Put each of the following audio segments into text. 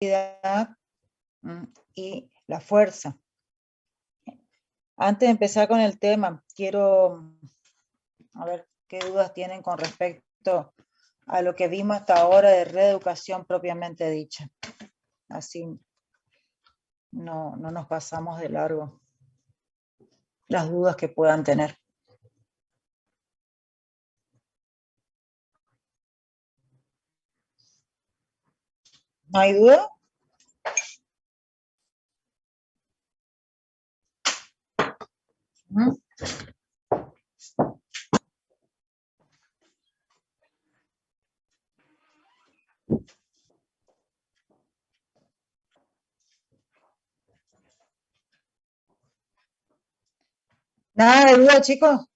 y la fuerza. Antes de empezar con el tema, quiero a ver qué dudas tienen con respecto a lo que vimos hasta ahora de reeducación propiamente dicha. Así no nos pasamos de largo las dudas que puedan tener. ¿No hay duda? Nada de duda, chicos.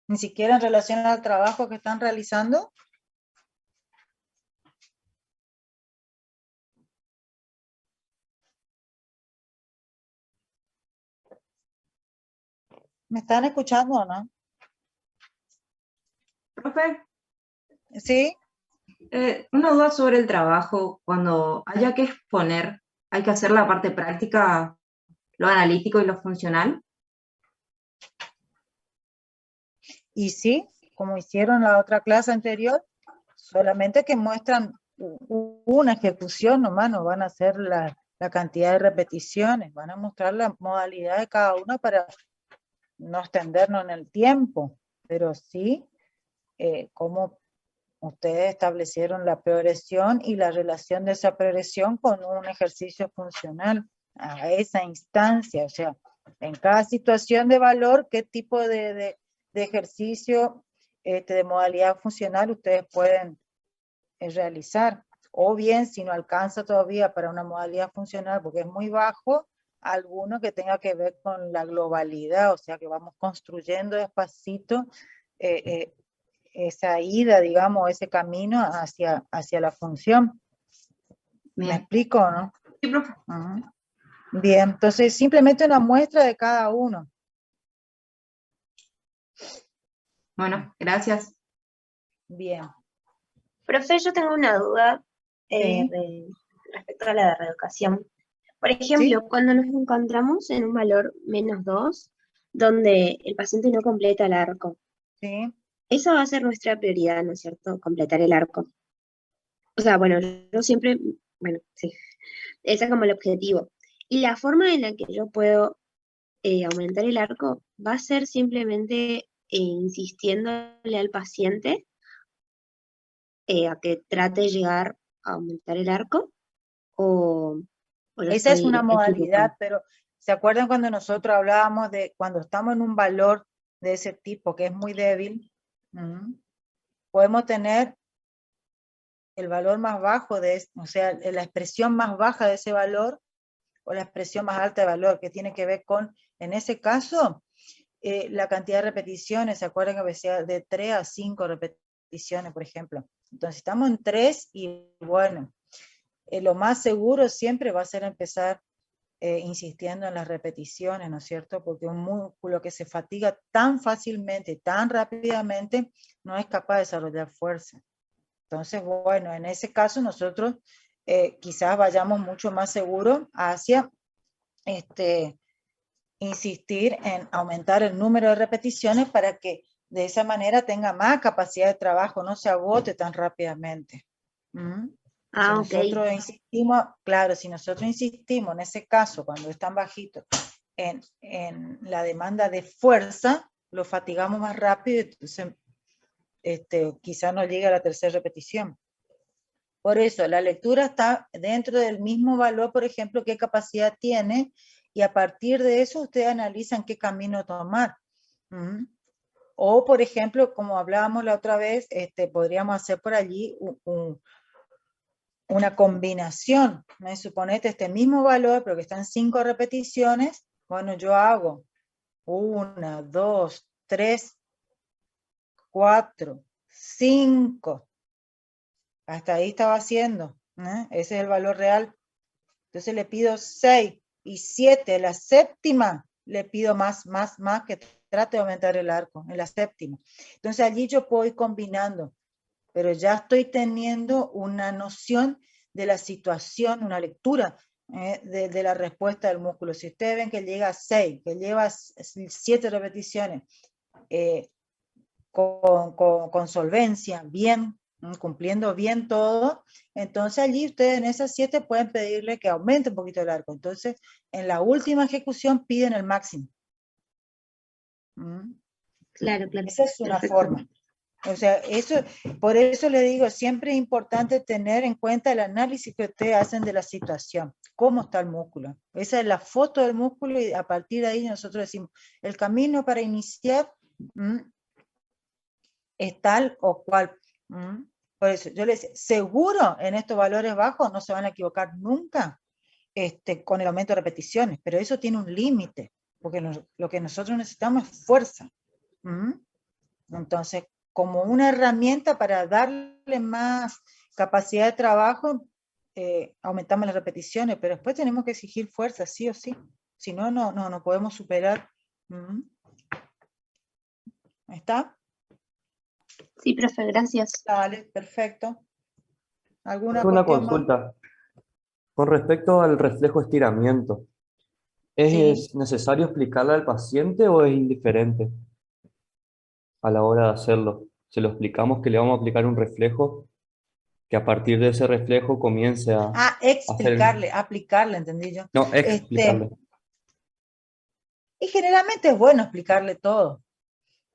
Ni siquiera en relación al trabajo que están realizando. ¿Me están escuchando o no? Profe, ¿Sí? una duda sobre el trabajo. Cuando haya que exponer, ¿hay que hacer la parte práctica, lo analítico y lo funcional? Y sí, como hicieron la otra clase anterior, solamente que muestran una ejecución nomás, no van a hacer la cantidad de repeticiones, van a mostrar la modalidad de cada una para no extendernos en el tiempo, pero sí cómo ustedes establecieron la progresión y la relación de esa progresión con un ejercicio funcional a esa instancia, o sea, en cada situación de valor, qué tipo de ejercicio de modalidad funcional ustedes pueden realizar, o bien si no alcanza todavía para una modalidad funcional porque es muy bajo, alguno que tenga que ver con la globalidad, o sea que vamos construyendo despacito esa ida, digamos, ese camino hacia la función. Bien. ¿Me explico o no? Sí, profe. Bien, entonces simplemente una muestra de cada uno. Bueno, gracias. Bien. Profe, yo tengo una duda Sí. respecto a la reeducación. Por ejemplo, ¿Sí? cuando nos encontramos en un valor -2, donde el paciente no completa el arco, Sí. esa va a ser nuestra prioridad, ¿no es cierto? Completar el arco. O sea, bueno, yo siempre, bueno, sí, ese es como el objetivo. Y la forma en la que yo puedo aumentar el arco va a ser simplemente insistiéndole al paciente a que trate de llegar a aumentar el arco o lo Esa es estoy una modalidad, equivocando. pero ¿se acuerdan cuando nosotros hablábamos de cuando estamos en un valor de ese tipo que es muy débil? Podemos tener el valor más bajo o sea, la expresión más baja de ese valor o la expresión más alta de valor, que tiene que ver con, en ese caso, la cantidad de repeticiones. ¿Se acuerdan que decía de 3 a 5 repeticiones, por ejemplo? Entonces estamos en 3 y bueno, lo más seguro siempre va a ser empezar insistiendo en las repeticiones, ¿no es cierto? Porque un músculo que se fatiga tan fácilmente, tan rápidamente, no es capaz de desarrollar fuerza. Entonces, bueno, en ese caso nosotros quizás vayamos mucho más seguros hacia insistir en aumentar el número de repeticiones para que de esa manera tenga más capacidad de trabajo, no se agote tan rápidamente. Si nosotros insistimos, claro, si nosotros insistimos en ese caso, cuando es tan bajito, en la demanda de fuerza, lo fatigamos más rápido, entonces quizás no llegue a la tercera repetición. Por eso, la lectura está dentro del mismo valor, por ejemplo, qué capacidad tiene, y a partir de eso ustedes analizan qué camino tomar. O, por ejemplo, como hablábamos la otra vez, podríamos hacer por allí una combinación. Me suponete este mismo valor, pero que está en 5 repeticiones. Bueno, yo hago 1, 2, 3, 4, 5. Hasta ahí estaba haciendo. Ese es el valor real. Entonces le pido 6 y 7. La séptima le pido más, que trate de aumentar el arco, en la séptima. Entonces allí yo puedo ir combinando, pero ya estoy teniendo una noción de la situación, una lectura de la respuesta del músculo. Si ustedes ven que llega a 6, que lleva 7 repeticiones, con solvencia, bien, cumpliendo bien todo, entonces allí ustedes en esas 7 pueden pedirle que aumente un poquito el arco. Entonces, en la última ejecución piden el máximo. Claro, claro. Esa es una Perfecto. forma. O sea, por eso le digo, siempre es importante tener en cuenta el análisis que ustedes hacen de la situación. ¿Cómo está el músculo? Esa es la foto del músculo y a partir de ahí nosotros decimos, el camino para iniciar es tal o cual. Por eso yo les decía, seguro en estos valores bajos no se van a equivocar nunca con el aumento de repeticiones, pero eso tiene un límite, porque lo que nosotros necesitamos es fuerza. Entonces, como una herramienta para darle más capacidad de trabajo, aumentamos las repeticiones, pero después tenemos que exigir fuerza, sí o sí. Si no, no podemos superar. ¿Está? Sí, profe, gracias. Dale, perfecto. ¿Alguna Una cuestión más? consulta. Con respecto al reflejo estiramiento, ¿es Sí. necesario explicarle al paciente o es indiferente a la hora de hacerlo? Se lo explicamos que le vamos a aplicar un reflejo, que a partir de ese reflejo comience a hacer... Aplicarle, entendí yo. No, explicarle. Y generalmente es bueno explicarle todo,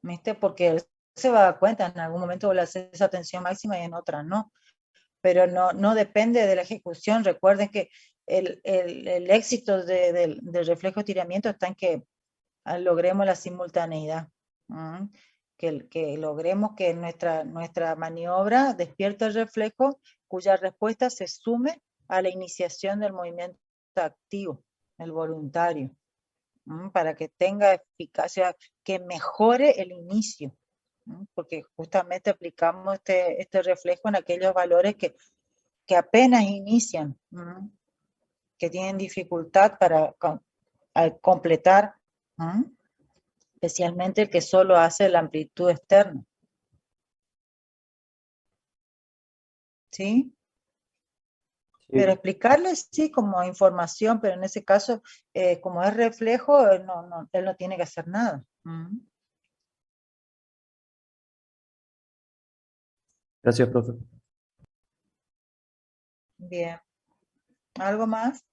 ¿viste? Porque él se va a dar cuenta, en algún momento le hace esa atención máxima y en otra no. Pero no depende de la ejecución. Recuerden que el éxito del reflejo estiramiento está en que logremos la simultaneidad. Que logremos que nuestra maniobra despierte el reflejo, cuya respuesta se sume a la iniciación del movimiento activo, el voluntario, para que tenga eficacia, que mejore el inicio, porque justamente aplicamos este reflejo en aquellos valores que apenas inician, que tienen dificultad para completar, especialmente el que solo hace la amplitud externa. ¿Sí? Pero explicarles sí como información, pero en ese caso, como es reflejo, él no tiene que hacer nada. Gracias, profe. Bien. ¿Algo más?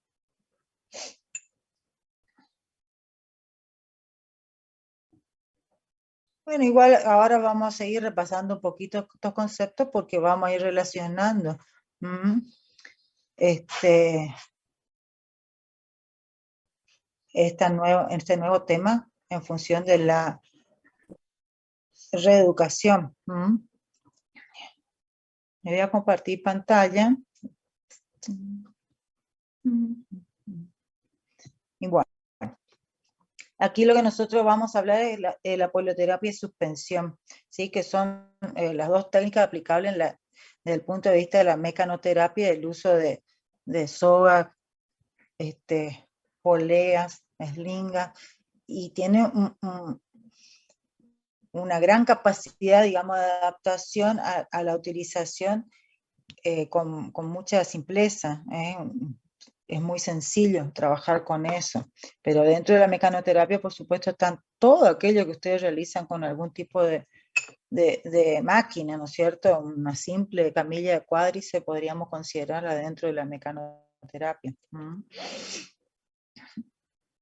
Bueno, igual ahora vamos a seguir repasando un poquito estos conceptos porque vamos a ir relacionando este nuevo tema en función de la reeducación. Me voy a compartir pantalla. Igual. Aquí lo que nosotros vamos a hablar es la polioterapia y suspensión, ¿sí? Que son las dos técnicas aplicables desde el punto de vista de la mecanoterapia, el uso de sogas, poleas, eslingas, y tiene una gran capacidad, digamos, de adaptación a la utilización con mucha simpleza. Es muy sencillo trabajar con eso, pero dentro de la mecanoterapia, por supuesto, están todo aquello que ustedes realizan con algún tipo de máquina, ¿no es cierto? Una simple camilla de cuádriceps podríamos considerarla dentro de la mecanoterapia.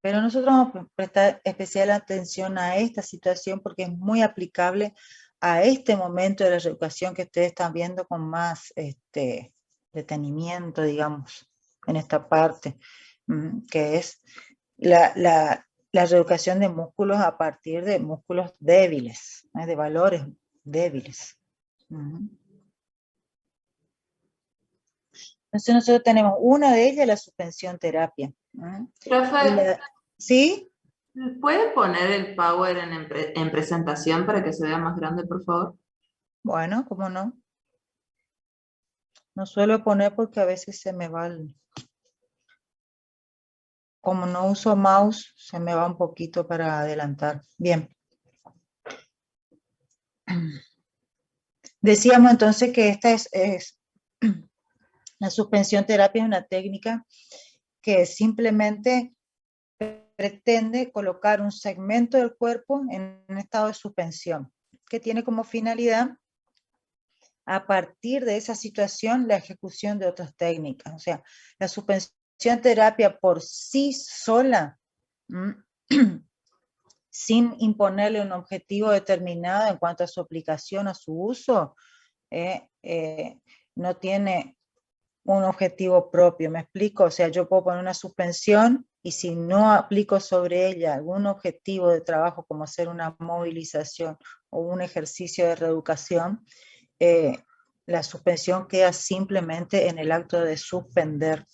Pero nosotros vamos a prestar especial atención a esta situación porque es muy aplicable a este momento de la reeducación que ustedes están viendo con más detenimiento, digamos, en esta parte, que es la reeducación de músculos a partir de músculos débiles, de valores débiles. Entonces nosotros tenemos una de ellas, la suspensión terapia. Profe, ¿Sí? ¿puede poner el Power en presentación para que se vea más grande, por favor? Bueno, ¿cómo no? No suelo poner porque a veces se me va como no uso mouse, se me va un poquito para adelantar. Bien. Decíamos entonces que esta es La suspensión terapia es una técnica que simplemente pretende colocar un segmento del cuerpo en un estado de suspensión, que tiene como finalidad, a partir de esa situación, la ejecución de otras técnicas. O sea, la suspensión terapia por sí sola, sin imponerle un objetivo determinado en cuanto a su aplicación o su uso, no tiene un objetivo propio, ¿me explico? O sea, yo puedo poner una suspensión y si no aplico sobre ella algún objetivo de trabajo como hacer una movilización o un ejercicio de reeducación, la suspensión queda simplemente en el acto de suspender.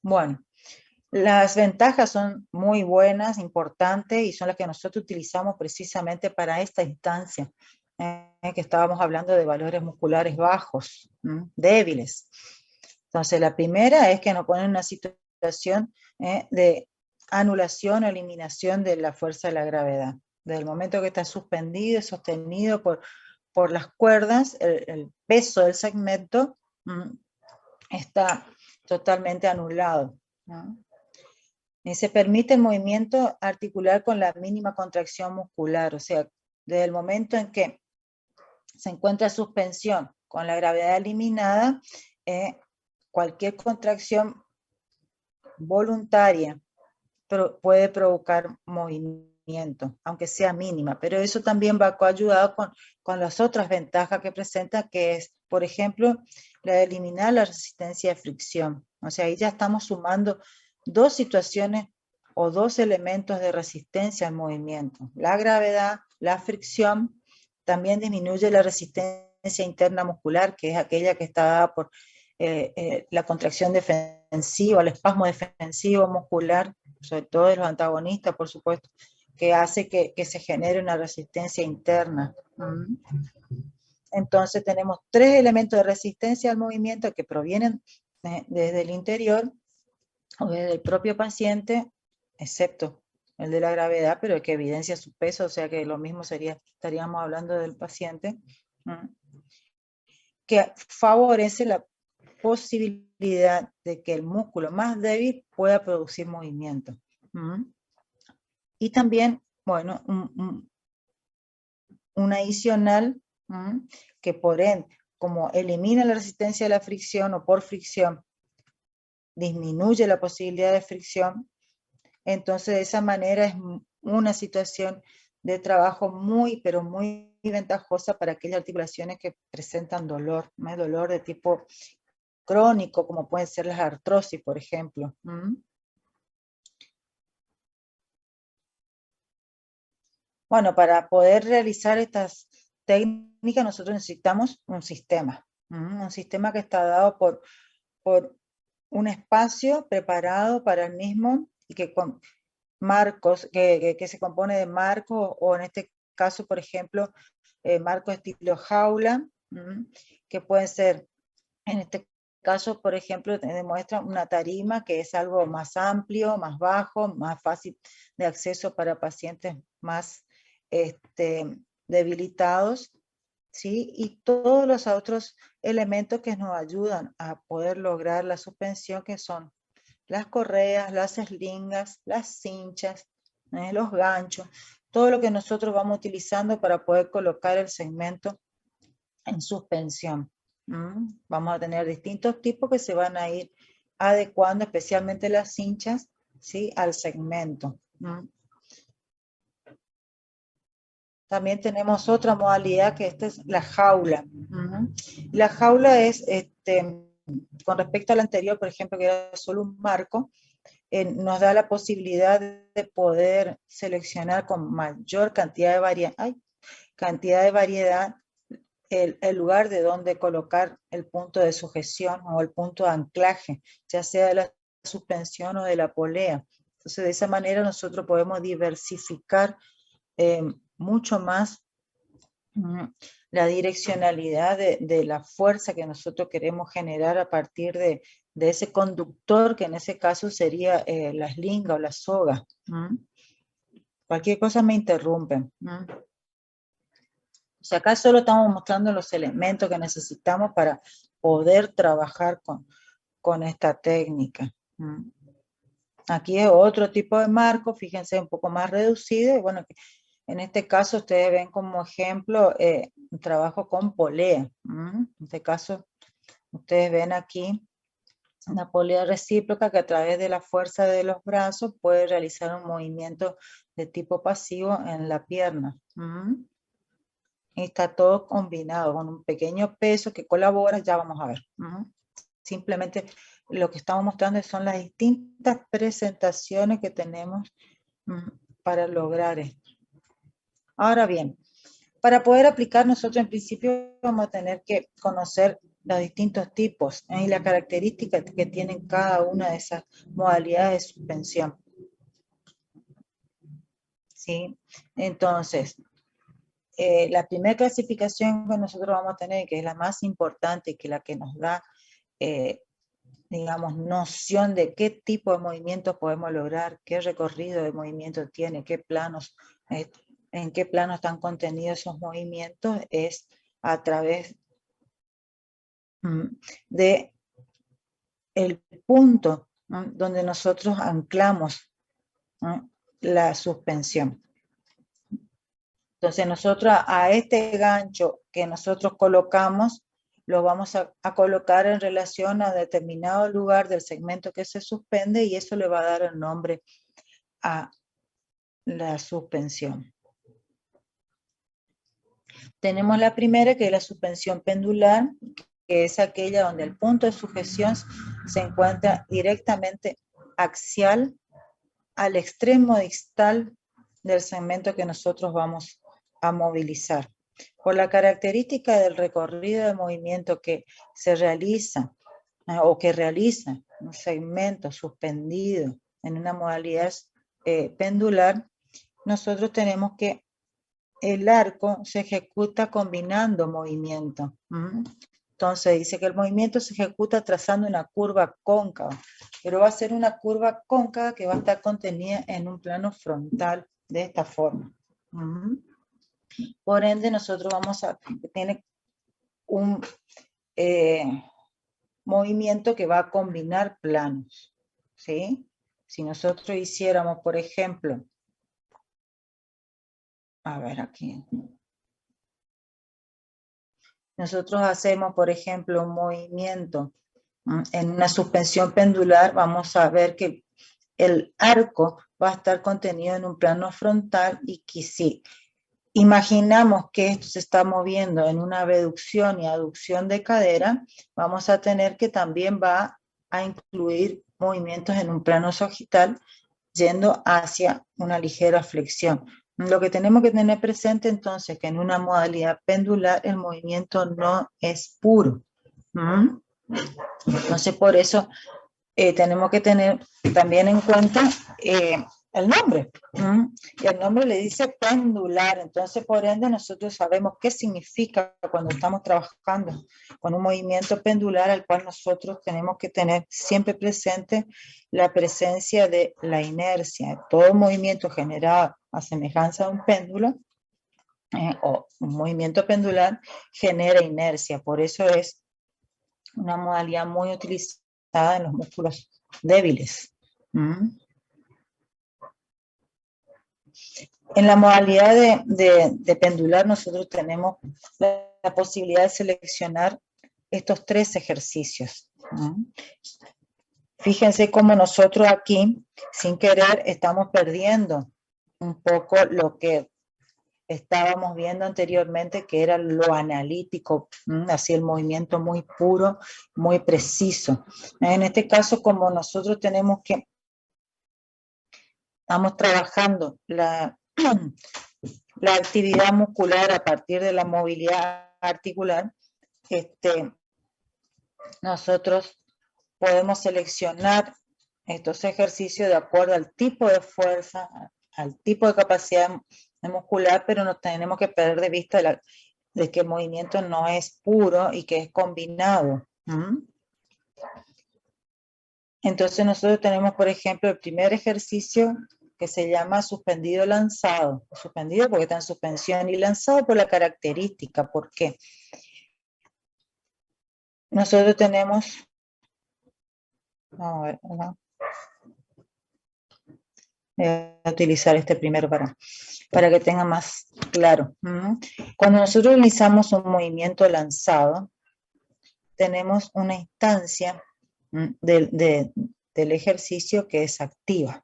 Bueno, las ventajas son muy buenas, importantes, y son las que nosotros utilizamos precisamente para esta instancia, que estábamos hablando de valores musculares bajos, débiles. Entonces, la primera es que nos pone en una situación de anulación o eliminación de la fuerza de la gravedad. Desde el momento que está suspendido y sostenido por las cuerdas, el peso del segmento está totalmente anulado, ¿no? Y se permite el movimiento articular con la mínima contracción muscular, o sea, desde el momento en que se encuentra suspensión con la gravedad eliminada, cualquier contracción voluntaria puede provocar movimiento, aunque sea mínima, pero eso también va coayudado con las otras ventajas que presenta, que es, por ejemplo, la de eliminar la resistencia de fricción. O sea, ahí ya estamos sumando dos situaciones o dos elementos de resistencia al movimiento. La gravedad, la fricción, también disminuye la resistencia interna muscular, que es aquella que está dada por la contracción defensiva, el espasmo defensivo muscular, sobre todo de los antagonistas, por supuesto, que hace que se genere una resistencia interna. Entonces tenemos tres elementos de resistencia al movimiento que provienen desde el interior o desde el propio paciente, excepto el de la gravedad, pero que evidencia su peso, o sea que lo mismo estaríamos hablando del paciente, que favorece la posibilidad de que el músculo más débil pueda producir movimiento. Y también, bueno, un adicional que por ende, como elimina la resistencia a la fricción o por fricción, disminuye la posibilidad de fricción, entonces de esa manera es una situación de trabajo muy, pero muy ventajosa para aquellas articulaciones que presentan dolor, ¿no? Dolor de tipo crónico, como pueden ser las artrosis, por ejemplo. Bueno, para poder realizar estas técnicas nosotros necesitamos un sistema que está dado por un espacio preparado para el mismo y que con marcos, que se compone de marcos, o en este caso, por ejemplo, marcos estilo jaula, que pueden ser, en este caso, por ejemplo, demuestra una tarima que es algo más amplio, más bajo, más fácil de acceso para pacientes más debilitados, ¿sí? Y todos los otros elementos que nos ayudan a poder lograr la suspensión, que son las correas, las eslingas, las cinchas, los ganchos, todo lo que nosotros vamos utilizando para poder colocar el segmento en suspensión. Vamos a tener distintos tipos que se van a ir adecuando, especialmente las cinchas, ¿sí? Al segmento. También tenemos otra modalidad, que esta es la jaula. La jaula es, con respecto a la anterior, por ejemplo, que era solo un marco, nos da la posibilidad de poder seleccionar con mayor cantidad de variedad el lugar de donde colocar el punto de sujeción o el punto de anclaje, ya sea de la suspensión o de la polea. Entonces, de esa manera nosotros podemos diversificar mucho más la direccionalidad de la fuerza que nosotros queremos generar a partir de ese conductor, que en ese caso sería la eslinga o la soga. Cualquier cosa me interrumpen. O sea, acá solo estamos mostrando los elementos que necesitamos para poder trabajar con esta técnica. Aquí es otro tipo de marco, fíjense, un poco más reducido, y bueno, en este caso ustedes ven como ejemplo un trabajo con polea. En este caso, ustedes ven aquí una polea recíproca que a través de la fuerza de los brazos puede realizar un movimiento de tipo pasivo en la pierna. Y está todo combinado con un pequeño peso que colabora, ya vamos a ver. Simplemente lo que estamos mostrando son las distintas presentaciones que tenemos para lograr esto. Ahora bien, para poder aplicar nosotros en principio vamos a tener que conocer los distintos tipos y las características que tienen cada una de esas modalidades de suspensión. ¿Sí? Entonces, la primera clasificación que nosotros vamos a tener, que es la más importante, que es la que nos da, digamos, noción de qué tipo de movimientos podemos lograr, qué recorrido de movimiento tiene, qué planos, en qué plano están contenidos esos movimientos, es a través de el punto donde nosotros anclamos la suspensión. Entonces nosotros a este gancho que nosotros colocamos, lo vamos a colocar en relación a determinado lugar del segmento que se suspende, y eso le va a dar el nombre a la suspensión. Tenemos la primera, que es la suspensión pendular, que es aquella donde el punto de sujeción se encuentra directamente axial al extremo distal del segmento que nosotros vamos a movilizar. Por la característica del recorrido de movimiento que se realiza o que realiza un segmento suspendido en una modalidad pendular, nosotros tenemos que el arco se ejecuta combinando movimiento. Entonces dice que el movimiento se ejecuta trazando una curva cóncava, pero va a ser una curva cóncava que va a estar contenida en un plano frontal de esta forma. Por ende, nosotros vamos a tener un movimiento que va a combinar planos, ¿sí? Si nosotros hiciéramos, por ejemplo, a ver aquí. Nosotros hacemos, por ejemplo, un movimiento en una suspensión pendular, vamos a ver que el arco va a estar contenido en un plano frontal, y que si imaginamos que esto se está moviendo en una abducción y aducción de cadera, vamos a tener que también va a incluir movimientos en un plano sagital yendo hacia una ligera flexión. Lo que tenemos que tener presente entonces es que en una modalidad pendular el movimiento no es puro. Entonces por eso tenemos que tener también en cuenta el nombre. Y el nombre le dice pendular. Entonces por ende nosotros sabemos qué significa cuando estamos trabajando con un movimiento pendular, al cual nosotros tenemos que tener siempre presente la presencia de la inercia. Todo movimiento generado a semejanza de un péndulo o un movimiento pendular genera inercia. Por eso es una modalidad muy utilizada en los músculos débiles. En la modalidad de pendular nosotros tenemos la posibilidad de seleccionar estos 3 ejercicios. Fíjense cómo nosotros aquí, sin querer, estamos perdiendo un poco lo que estábamos viendo anteriormente, que era lo analítico, así el movimiento muy puro, muy preciso. En este caso, como nosotros estamos trabajando la actividad muscular a partir de la movilidad articular, nosotros podemos seleccionar estos ejercicios de acuerdo al tipo de fuerza, al tipo de capacidad muscular, pero no tenemos que perder de vista de que el movimiento no es puro y que es combinado. Entonces nosotros tenemos, por ejemplo, el primer ejercicio que se llama suspendido lanzado. Suspendido porque está en suspensión y lanzado por la característica. ¿Por qué? Nosotros tenemos, vamos a ver, ¿no? Voy a utilizar este primero para que tenga más claro. Cuando nosotros realizamos un movimiento lanzado, tenemos una instancia del ejercicio que es activa.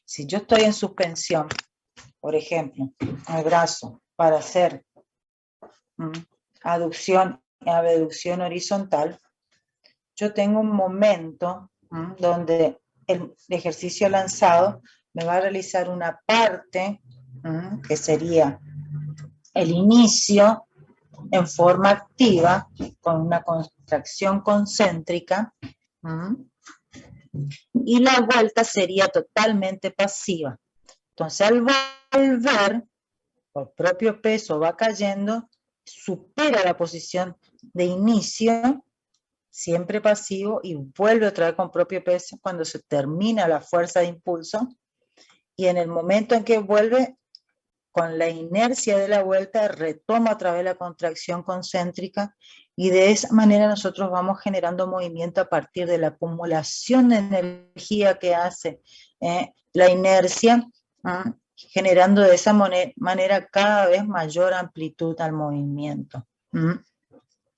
Si yo estoy en suspensión, por ejemplo, el brazo para hacer aducción y abducción horizontal, yo tengo un momento donde el ejercicio lanzado me va a realizar una parte que sería el inicio en forma activa con una contracción concéntrica y la vuelta sería totalmente pasiva. Entonces al volver, por propio peso va cayendo, supera la posición de inicio, siempre pasivo, y vuelve otra vez con propio peso cuando se termina la fuerza de impulso, y en el momento en que vuelve, con la inercia de la vuelta, retoma otra vez la contracción concéntrica, y de esa manera nosotros vamos generando movimiento a partir de la acumulación de energía que hace la inercia, generando de esa manera cada vez mayor amplitud al movimiento.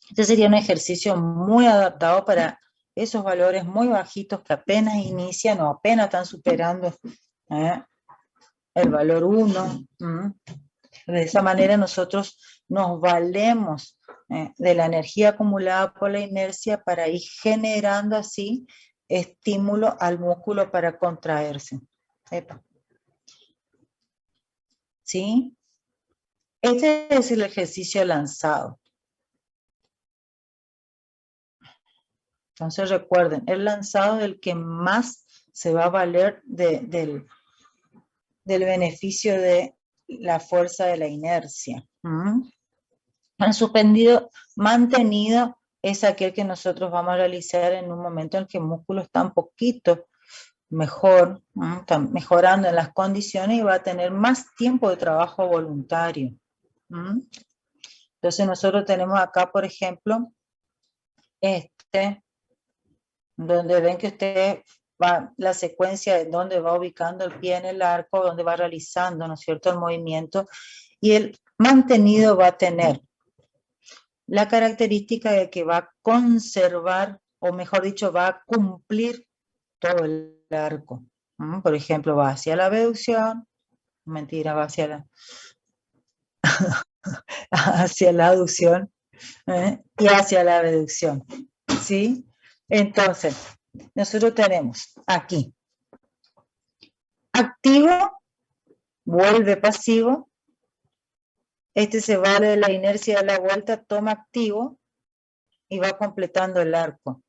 Este sería un ejercicio muy adaptado para esos valores muy bajitos que apenas inician o apenas están superando el valor 1. De esa manera nosotros nos valemos de la energía acumulada por la inercia para ir generando así estímulo al músculo para contraerse. ¿Sí? Este es el ejercicio lanzado. Entonces recuerden, el lanzado es el que más se va a valer del beneficio de la fuerza de la inercia. El suspendido mantenido es aquel que nosotros vamos a realizar en un momento en que el músculo está un poquito mejor, está mejorando en las condiciones y va a tener más tiempo de trabajo voluntario. Entonces nosotros tenemos acá, por ejemplo, donde ven que usted va, la secuencia de donde va ubicando el pie en el arco, donde va realizando, ¿no es cierto?, el movimiento, y el mantenido va a tener la característica de que va a conservar, o mejor dicho, va a cumplir todo el arco. Por ejemplo, va hacia la abducción, mentira, va hacia la, hacia la aducción y hacia la abducción, ¿sí? Entonces, nosotros tenemos aquí activo, vuelve pasivo, se vale de la inercia de la vuelta, toma activo y va completando el arco.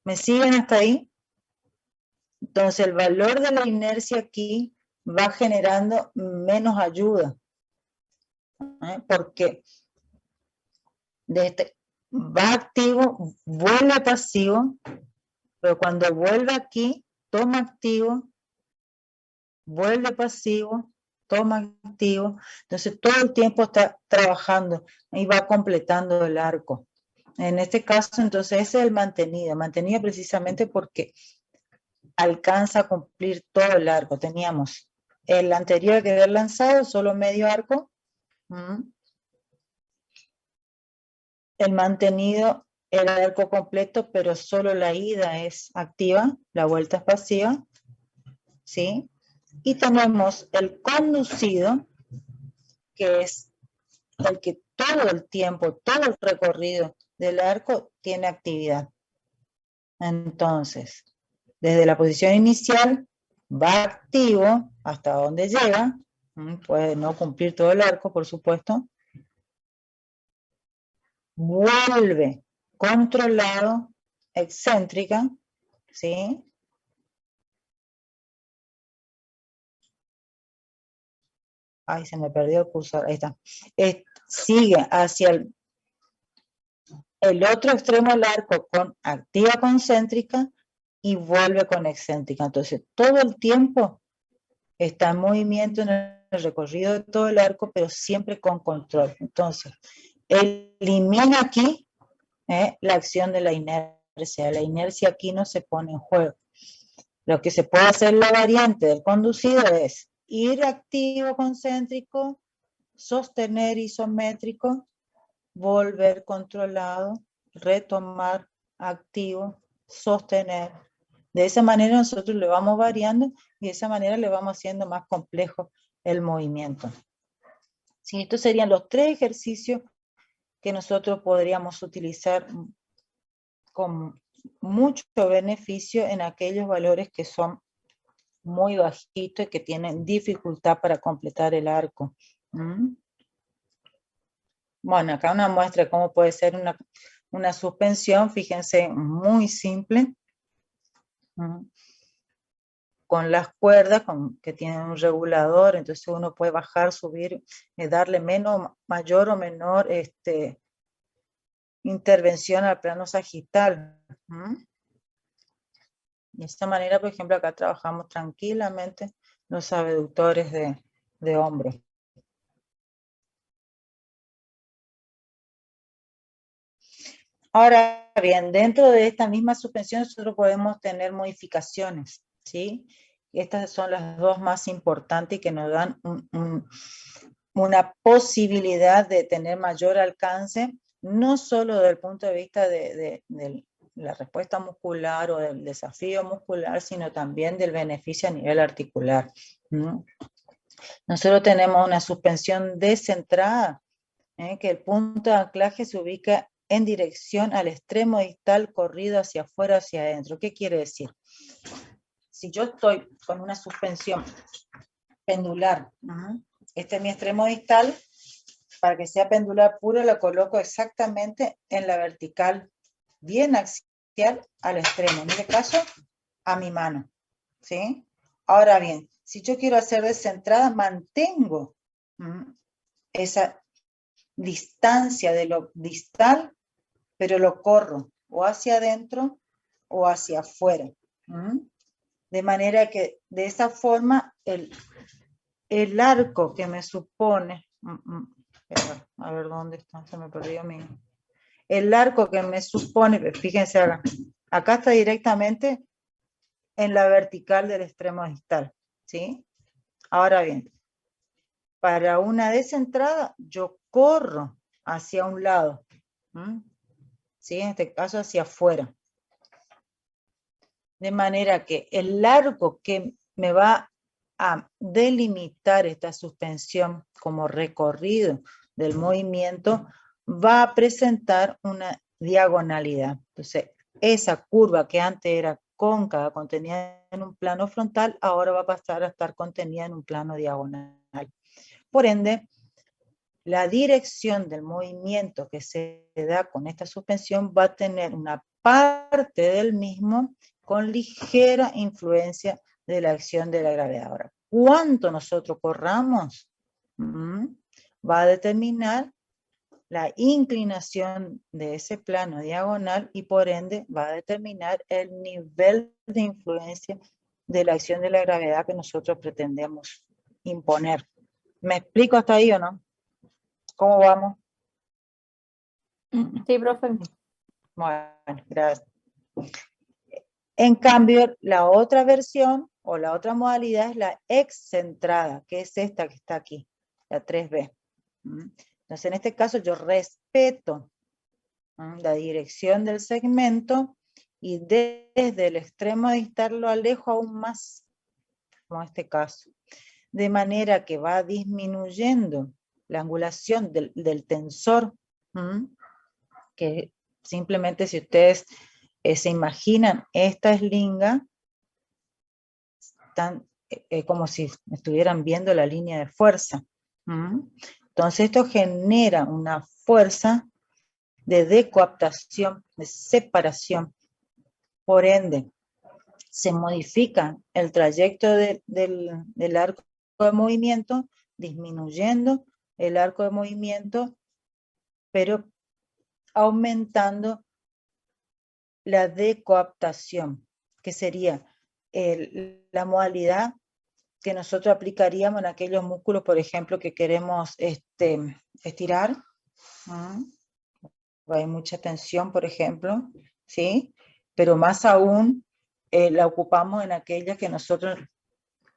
¿Me siguen hasta ahí? Entonces el valor de la inercia aquí va generando menos ayuda, porque va activo, vuelve pasivo, pero cuando vuelve aquí, toma activo, vuelve pasivo, toma activo, entonces todo el tiempo está trabajando y va completando el arco. En este caso, entonces, ese es el mantenido precisamente porque alcanza a cumplir todo el arco. Teníamos el anterior que había lanzado, solo medio arco. El mantenido, el arco completo, pero solo la ida es activa, la vuelta es pasiva. ¿Sí? Y tenemos el conducido, que es el que todo el tiempo, todo el recorrido del arco tiene actividad. Entonces, desde la posición inicial va activo hasta donde llega, puede no cumplir todo el arco, por supuesto. Vuelve controlado, excéntrica, ¿sí? Ay, se me perdió el cursor, ahí está. Sigue hacia el otro extremo del arco con activa concéntrica y vuelve con excéntrica. Entonces, todo el tiempo está en movimiento en el recorrido de todo el arco, pero siempre con control. Entonces, elimina aquí la acción de la inercia. La inercia aquí no se pone en juego. Lo que se puede hacer en la variante del conducido es ir activo concéntrico, sostener isométrico, volver controlado, retomar activo, sostener. De esa manera nosotros le vamos variando y de esa manera le vamos haciendo más complejo el movimiento. Sí, estos serían los 3 ejercicios que nosotros podríamos utilizar con mucho beneficio en aquellos valores que son muy bajitos y que tienen dificultad para completar el arco. Bueno, acá una muestra de cómo puede ser una suspensión, fíjense, muy simple. Con las cuerdas que tienen un regulador, entonces uno puede bajar, subir, darle mayor o menor intervención al plano sagital. De esta manera, por ejemplo, acá trabajamos tranquilamente los abductores de hombro. Ahora bien, dentro de esta misma suspensión nosotros podemos tener modificaciones, ¿sí? Estas son las 2 más importantes y que nos dan una posibilidad de tener mayor alcance, no solo desde el punto de vista de la respuesta muscular o del desafío muscular, sino también del beneficio a nivel articular. Nosotros tenemos una suspensión descentrada, que el punto de anclaje se ubica en dirección al extremo distal corrido hacia afuera, hacia adentro. ¿Qué quiere decir? Si yo estoy con una suspensión pendular, este es mi extremo distal, para que sea pendular puro la coloco exactamente en la vertical, bien axial al extremo, en este caso a mi mano, ¿sí? Ahora bien, si yo quiero hacer descentrada, mantengo esa distancia de lo distal, pero lo corro o hacia adentro o hacia afuera. De manera que de esa forma el arco que me supone, a ver dónde está, se me perdió mi... El arco que me supone, fíjense acá está directamente en la vertical del extremo distal, ¿sí? Ahora bien, para una descentrada yo corro hacia un lado, ¿sí? En este caso hacia afuera. De manera que el arco que me va a delimitar esta suspensión como recorrido del movimiento va a presentar una diagonalidad. Entonces, esa curva que antes era cóncava, contenida en un plano frontal, ahora va a pasar a estar contenida en un plano diagonal. Por ende, la dirección del movimiento que se da con esta suspensión va a tener una parte del mismo con ligera influencia de la acción de la gravedad. Ahora, cuánto nosotros corramos va a determinar la inclinación de ese plano diagonal y por ende va a determinar el nivel de influencia de la acción de la gravedad que nosotros pretendemos imponer. ¿Me explico hasta ahí o no? ¿Cómo vamos? Sí, profe. Bueno, gracias. En cambio, la otra versión o la otra modalidad es la excentrada, que es esta que está aquí, la 3B. Entonces, en este caso yo respeto la dirección del segmento y desde el extremo distal lo alejo aún más, como en este caso. De manera que va disminuyendo la angulación del tensor, que simplemente si ustedes se imaginan esta eslinga, están como si estuvieran viendo la línea de fuerza. Entonces esto genera una fuerza de decoaptación, de separación. Por ende, se modifica el trayecto del arco de movimiento, disminuyendo el arco de movimiento, pero aumentando la decoaptación, que sería la modalidad que nosotros aplicaríamos en aquellos músculos, por ejemplo, que queremos estirar. Hay mucha tensión, por ejemplo, ¿sí? Pero más aún la ocupamos en aquellas que nosotros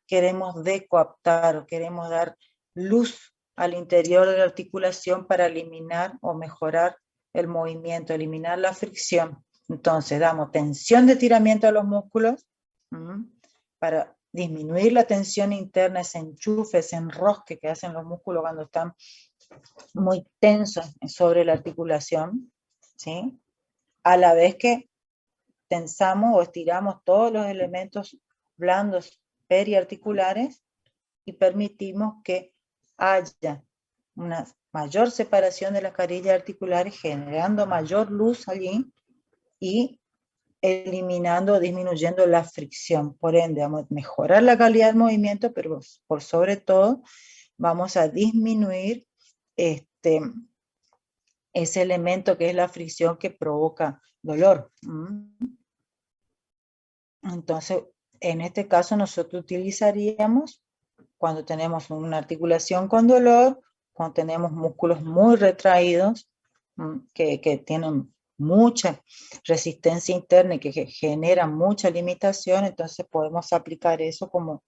queremos decoaptar o queremos dar luz al interior de la articulación para eliminar o mejorar el movimiento, eliminar la fricción. Entonces damos tensión de estiramiento a los músculos para disminuir la tensión interna, ese enchufe, ese enrosque que hacen los músculos cuando están muy tensos sobre la articulación, ¿sí? A la vez que tensamos o estiramos todos los elementos blandos periarticulares y permitimos que haya una mayor separación de las carillas articulares, generando mayor luz allí y eliminando, disminuyendo la fricción. Por ende, vamos a mejorar la calidad del movimiento, pero por sobre todo vamos a disminuir ese elemento que es la fricción que provoca dolor. Entonces, en este caso nosotros utilizaríamos cuando tenemos una articulación con dolor, cuando tenemos músculos muy retraídos, que tienen mucha resistencia interna y que generan mucha limitación, entonces podemos aplicar eso como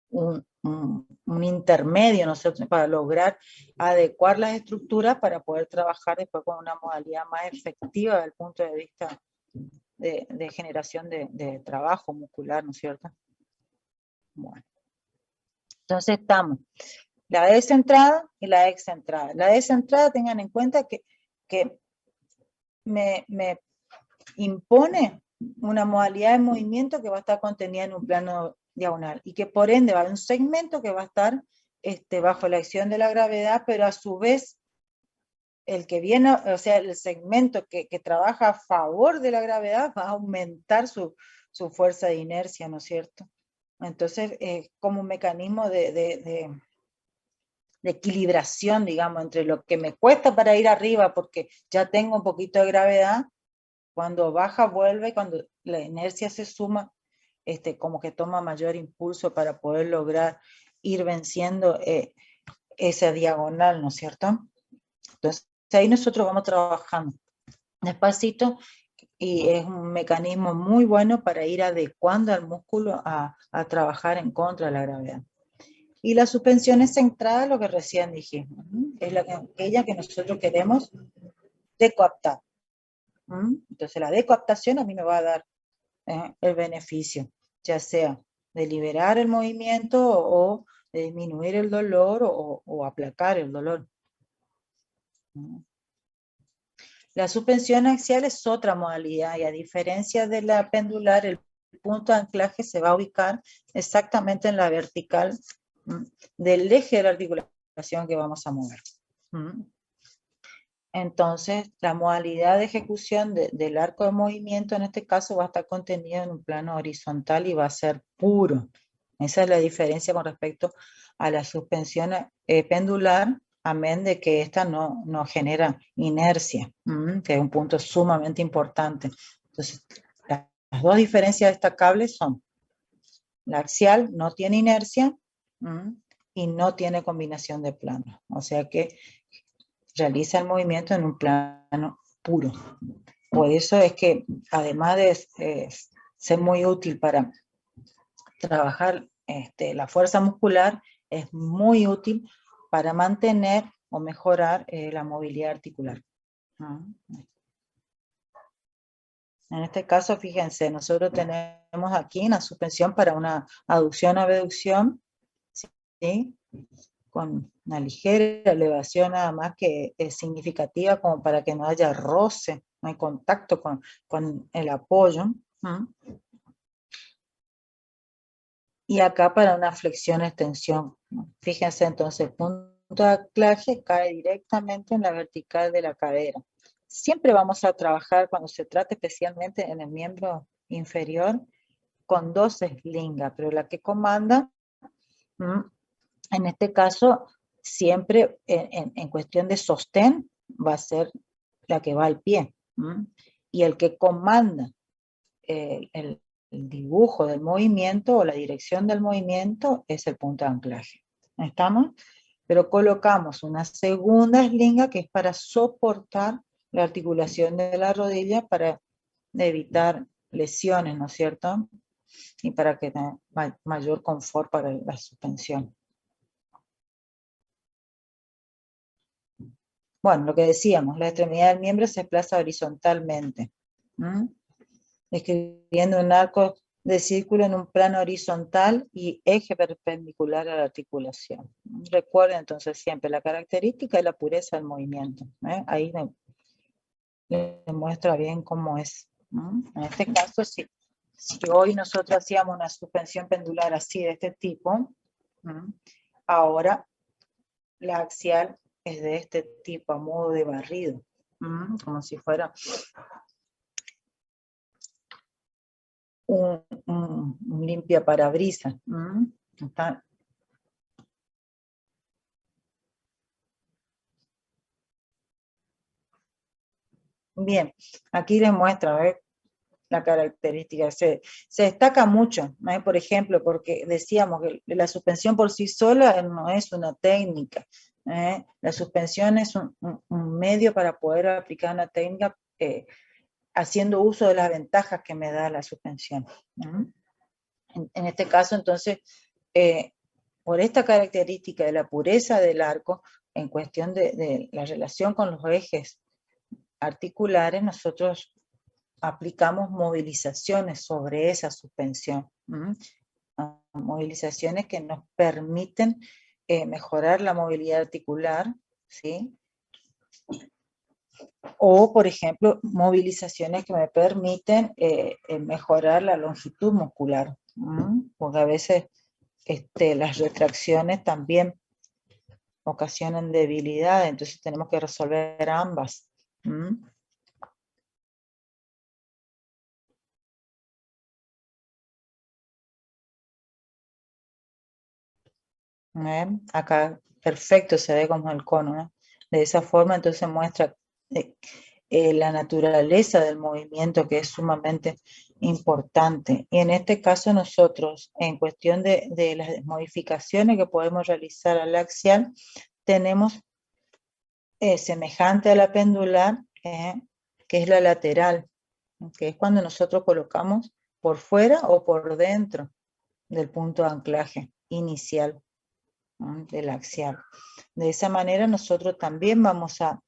un intermedio, ¿no sé?, para lograr adecuar las estructuras para poder trabajar después con una modalidad más efectiva desde el punto de vista de generación de trabajo muscular, ¿no es cierto? Bueno. Entonces estamos la descentrada y la excentrada. La descentrada, tengan en cuenta que me impone una modalidad de movimiento que va a estar contenida en un plano diagonal y que por ende va a haber un segmento que va a estar bajo la acción de la gravedad, pero a su vez el que viene, o sea, el segmento que trabaja a favor de la gravedad va a aumentar su fuerza de inercia, ¿no es cierto? Entonces, como un mecanismo de equilibración, digamos, entre lo que me cuesta para ir arriba porque ya tengo un poquito de gravedad, cuando baja vuelve, cuando la inercia se suma, como que toma mayor impulso para poder lograr ir venciendo esa diagonal, ¿no es cierto? Entonces, ahí nosotros vamos trabajando despacito y es un mecanismo muy bueno para ir adecuando al músculo a trabajar en contra de la gravedad. Y la suspensión es centrada, lo que recién dijimos, es aquella que nosotros queremos decoaptar. Entonces la decoaptación a mí me va a dar el beneficio, ya sea de liberar el movimiento o de disminuir el dolor o aplacar el dolor. La suspensión axial es otra modalidad y a diferencia de la pendular, el punto de anclaje se va a ubicar exactamente en la vertical del eje de la articulación que vamos a mover. Entonces, la modalidad de ejecución del arco de movimiento en este caso va a estar contenido en un plano horizontal y va a ser puro. Esa es la diferencia con respecto a la suspensión pendular, amén de que esta no genera inercia, que es un punto sumamente importante. Entonces, las dos diferencias destacables son: la axial no tiene inercia y no tiene combinación de planos. O sea que realiza el movimiento en un plano puro. Por eso es que, además de ser muy útil para trabajar la fuerza muscular, es muy útil para mantener o mejorar la movilidad articular. En este caso, fíjense, nosotros tenemos aquí una suspensión para una aducción o abducción, ¿sí?, con una ligera elevación nada más que es significativa como para que no haya roce, no hay contacto con el apoyo. Y acá para una flexión-extensión. Fíjense entonces, el punto de anclaje cae directamente en la vertical de la cadera. Siempre vamos a trabajar, cuando se trata especialmente en el miembro inferior, con dos eslingas, pero la que comanda, en este caso, siempre en cuestión de sostén, va a ser la que va al pie. Y el que comanda dibujo del movimiento o la dirección del movimiento es el punto de anclaje. ¿Estamos? Pero colocamos una segunda eslinga que es para soportar la articulación de la rodilla para evitar lesiones, ¿no es cierto? Y para que tenga mayor confort para la suspensión. Bueno, lo que decíamos, la extremidad del miembro se desplaza horizontalmente. Describiendo un arco de círculo en un plano horizontal y eje perpendicular a la articulación. Recuerden entonces siempre la característica y la pureza del movimiento. Ahí le muestra bien cómo es. En este caso, si hoy nosotros hacíamos una suspensión pendular así, de este tipo, ahora la axial es de este tipo, a modo de barrido, como si fuera un limpia parabrisas. Está. Bien, aquí les muestra, ¿ves? La característica. Se destaca mucho, ¿no? Por ejemplo, porque decíamos que la suspensión por sí sola no es una técnica. La suspensión es un medio para poder aplicar una técnica haciendo uso de las ventajas que me da la suspensión. En este caso, entonces, por esta característica de la pureza del arco, en cuestión de la relación con los ejes articulares, nosotros aplicamos movilizaciones sobre esa suspensión. Movilizaciones que nos permiten mejorar la movilidad articular, ¿sí? O, por ejemplo, movilizaciones que me permiten mejorar la longitud muscular. Porque a veces las retracciones también ocasionan debilidad, entonces tenemos que resolver ambas. Acá perfecto se ve como el cono, ¿no? De esa forma entonces muestra la naturaleza del movimiento, que es sumamente importante. Y en este caso nosotros, en cuestión de las modificaciones que podemos realizar al axial, tenemos semejante a la pendular, que es la lateral, que es cuando nosotros colocamos por fuera o por dentro del punto de anclaje inicial del axial. De esa manera nosotros también vamos a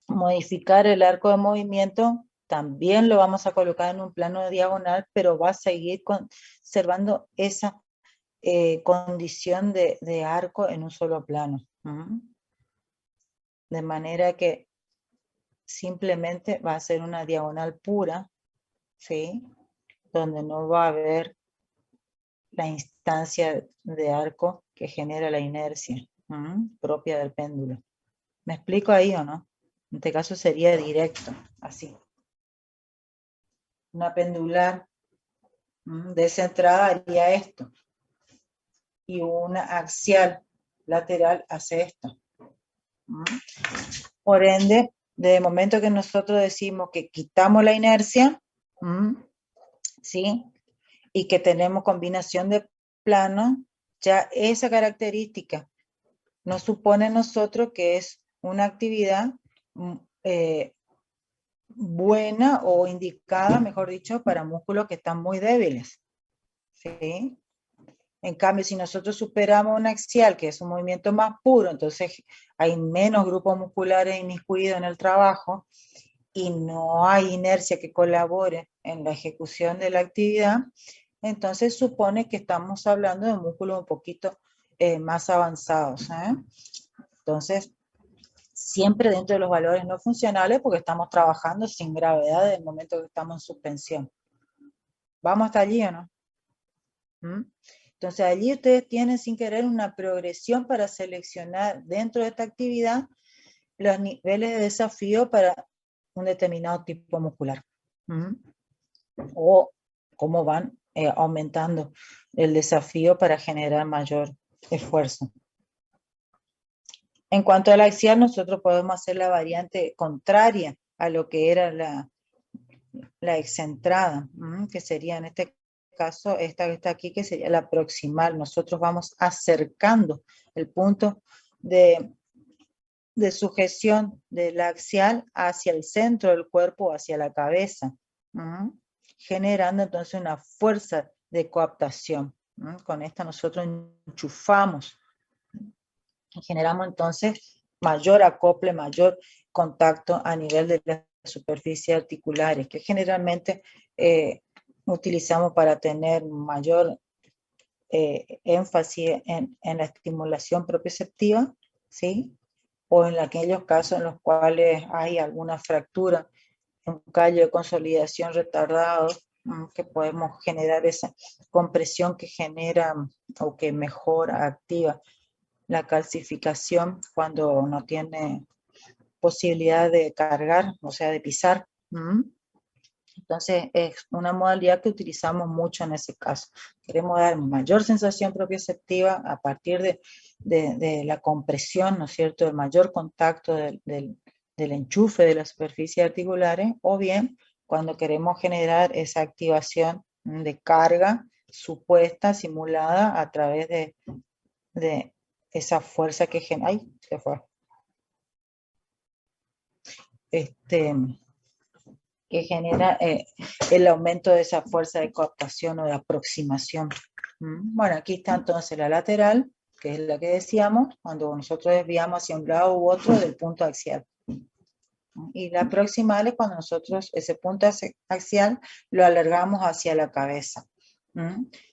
modificar el arco de movimiento, también lo vamos a colocar en un plano diagonal, pero va a seguir conservando esa condición de arco en un solo plano. De manera que simplemente va a ser una diagonal pura, ¿sí? Donde no va a haber la instancia de arco que genera la inercia propia del péndulo. ¿Me explico ahí o no? En este caso sería directo, así. Una pendular descentrada haría esto. Y una axial lateral hace esto. Por ende, desde el momento que nosotros decimos que quitamos la inercia, ¿sí? Y que tenemos combinación de planos, ya esa característica nos supone nosotros que es una actividad buena o indicada, mejor dicho, para músculos que están muy débiles. ¿Sí? En cambio, si nosotros superamos un axial, que es un movimiento más puro, entonces hay menos grupos musculares inmiscuidos en el trabajo y no hay inercia que colabore en la ejecución de la actividad, entonces supone que estamos hablando de músculos un poquito más avanzados. Entonces, siempre dentro de los valores no funcionales porque estamos trabajando sin gravedad en el momento que estamos en suspensión. ¿Vamos hasta allí o no? Entonces allí ustedes tienen sin querer una progresión para seleccionar dentro de esta actividad los niveles de desafío para un determinado tipo muscular. O cómo van aumentando el desafío para generar mayor esfuerzo. En cuanto al axial, nosotros podemos hacer la variante contraria a lo que era la excentrada, que sería en este caso esta que está aquí, que sería la proximal. Nosotros vamos acercando el punto de sujeción del axial hacia el centro del cuerpo, hacia la cabeza, generando entonces una fuerza de coaptación. Con esta nosotros enchufamos y generamos entonces mayor acople, mayor contacto a nivel de las superficies articulares, que generalmente utilizamos para tener mayor énfasis en la estimulación propioceptiva, ¿sí? O en aquellos casos en los cuales hay alguna fractura, un callo de consolidación retardado, que podemos generar esa compresión que genera o que mejora, activa la calcificación cuando no tiene posibilidad de cargar, o sea, de pisar. Entonces, es una modalidad que utilizamos mucho en ese caso. Queremos dar mayor sensación propioceptiva a partir de la compresión, ¿no es cierto?, del mayor contacto del enchufe de las superficies articulares, o bien cuando queremos generar esa activación de carga supuesta, simulada, a través de esa fuerza que genera. ¡Ay! Se fue. Que genera el aumento de esa fuerza de coaptación o de aproximación. Bueno, aquí está entonces la lateral, que es la que decíamos, cuando nosotros desviamos hacia un lado u otro del punto axial. Y la proximal es cuando nosotros ese punto axial lo alargamos hacia la cabeza.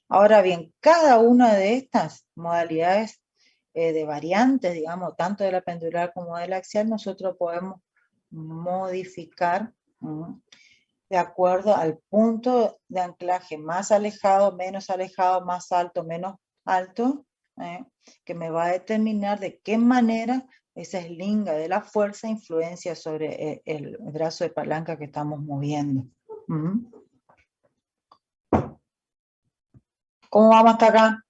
Ahora bien, cada una de estas modalidades de variantes, digamos, tanto de la pendular como de la axial, nosotros podemos modificar de acuerdo al punto de anclaje más alejado, menos alejado, más alto, menos alto, que me va a determinar de qué manera esa eslinga de la fuerza influencia sobre el brazo de palanca que estamos moviendo. ¿Cómo vamos hasta acá?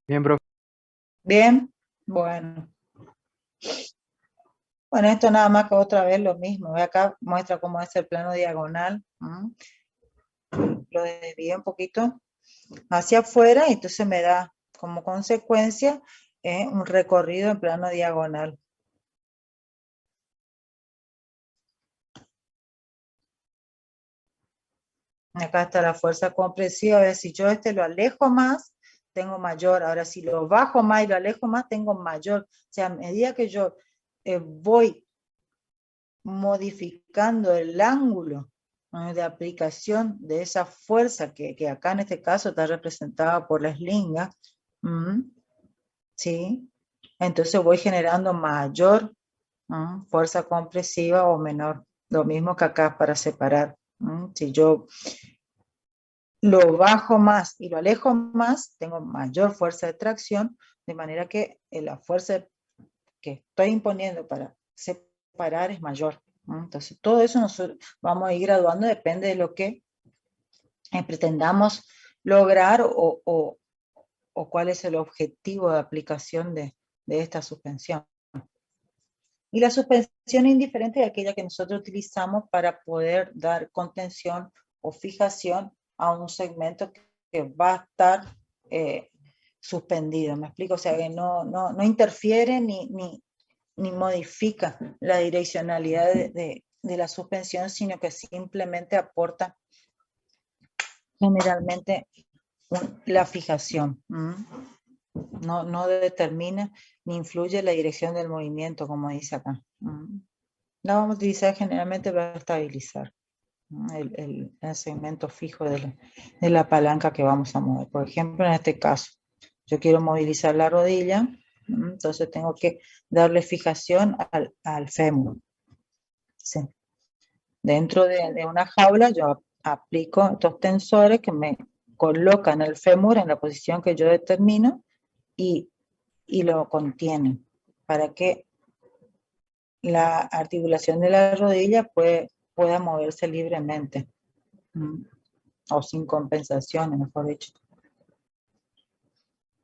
Bien, profe. Bien, bueno. Bueno, esto nada más que otra vez lo mismo. Acá muestra cómo es el plano diagonal. Lo desvío un poquito hacia afuera y entonces me da como consecuencia un recorrido en plano diagonal. Acá está la fuerza compresiva. A ver, si yo lo alejo más, tengo mayor. Ahora, si lo bajo más y lo alejo más, tengo mayor. O sea, a medida que yo voy modificando el ángulo de aplicación de esa fuerza que acá en este caso está representada por la eslinga, ¿sí? Entonces voy generando mayor fuerza compresiva o menor. Lo mismo que acá para separar. Si yo lo bajo más y lo alejo más, tengo mayor fuerza de tracción, de manera que la fuerza que estoy imponiendo para separar es mayor. Entonces todo eso nosotros vamos a ir graduando, depende de lo que pretendamos lograr o cuál es el objetivo de aplicación de esta suspensión. Y la suspensión indiferente es aquella que nosotros utilizamos para poder dar contención o fijación a un segmento que va a estar suspendido. ¿Me explico? O sea, que no interfiere ni modifica la direccionalidad de la suspensión, sino que simplemente aporta generalmente la fijación. No determina ni influye en la dirección del movimiento, como dice acá. La vamos a utilizar generalmente para estabilizar el segmento fijo de la palanca que vamos a mover. Por ejemplo, en este caso, yo quiero movilizar la rodilla, entonces tengo que darle fijación al fémur. Sí. Dentro de una jaula yo aplico estos tensores que me colocan el fémur en la posición que yo determino y lo contienen para que la articulación de la rodilla pueda moverse libremente o sin compensaciones, mejor dicho.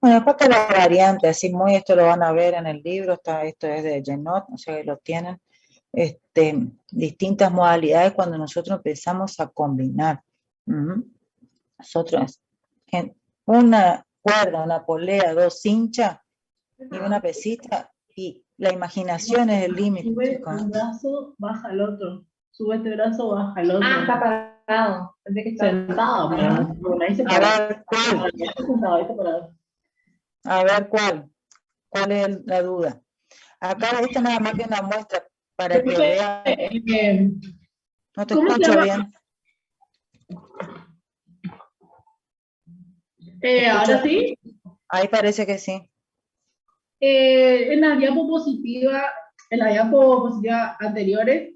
Bueno, después está la variante, así esto lo van a ver en el libro, esto es de Genot, o sea que lo tienen. distintas modalidades cuando nosotros empezamos a combinar. Nosotros, una cuerda, una polea, 2 cinchas y una pesita, y la imaginación es el límite. Sube un brazo, baja el otro. Sube este brazo, baja el otro. Ah, está parado. Pensé que estaba Sentado, pero bueno, ahí se A para. ver, ¿cuál? Sentado, ahí está parado. A ver, ¿cuál es la duda? Acá esto nada más que una muestra para que vean. No te escucho bien. Ahora sí. Ahí parece que sí. En la diapositiva anteriores,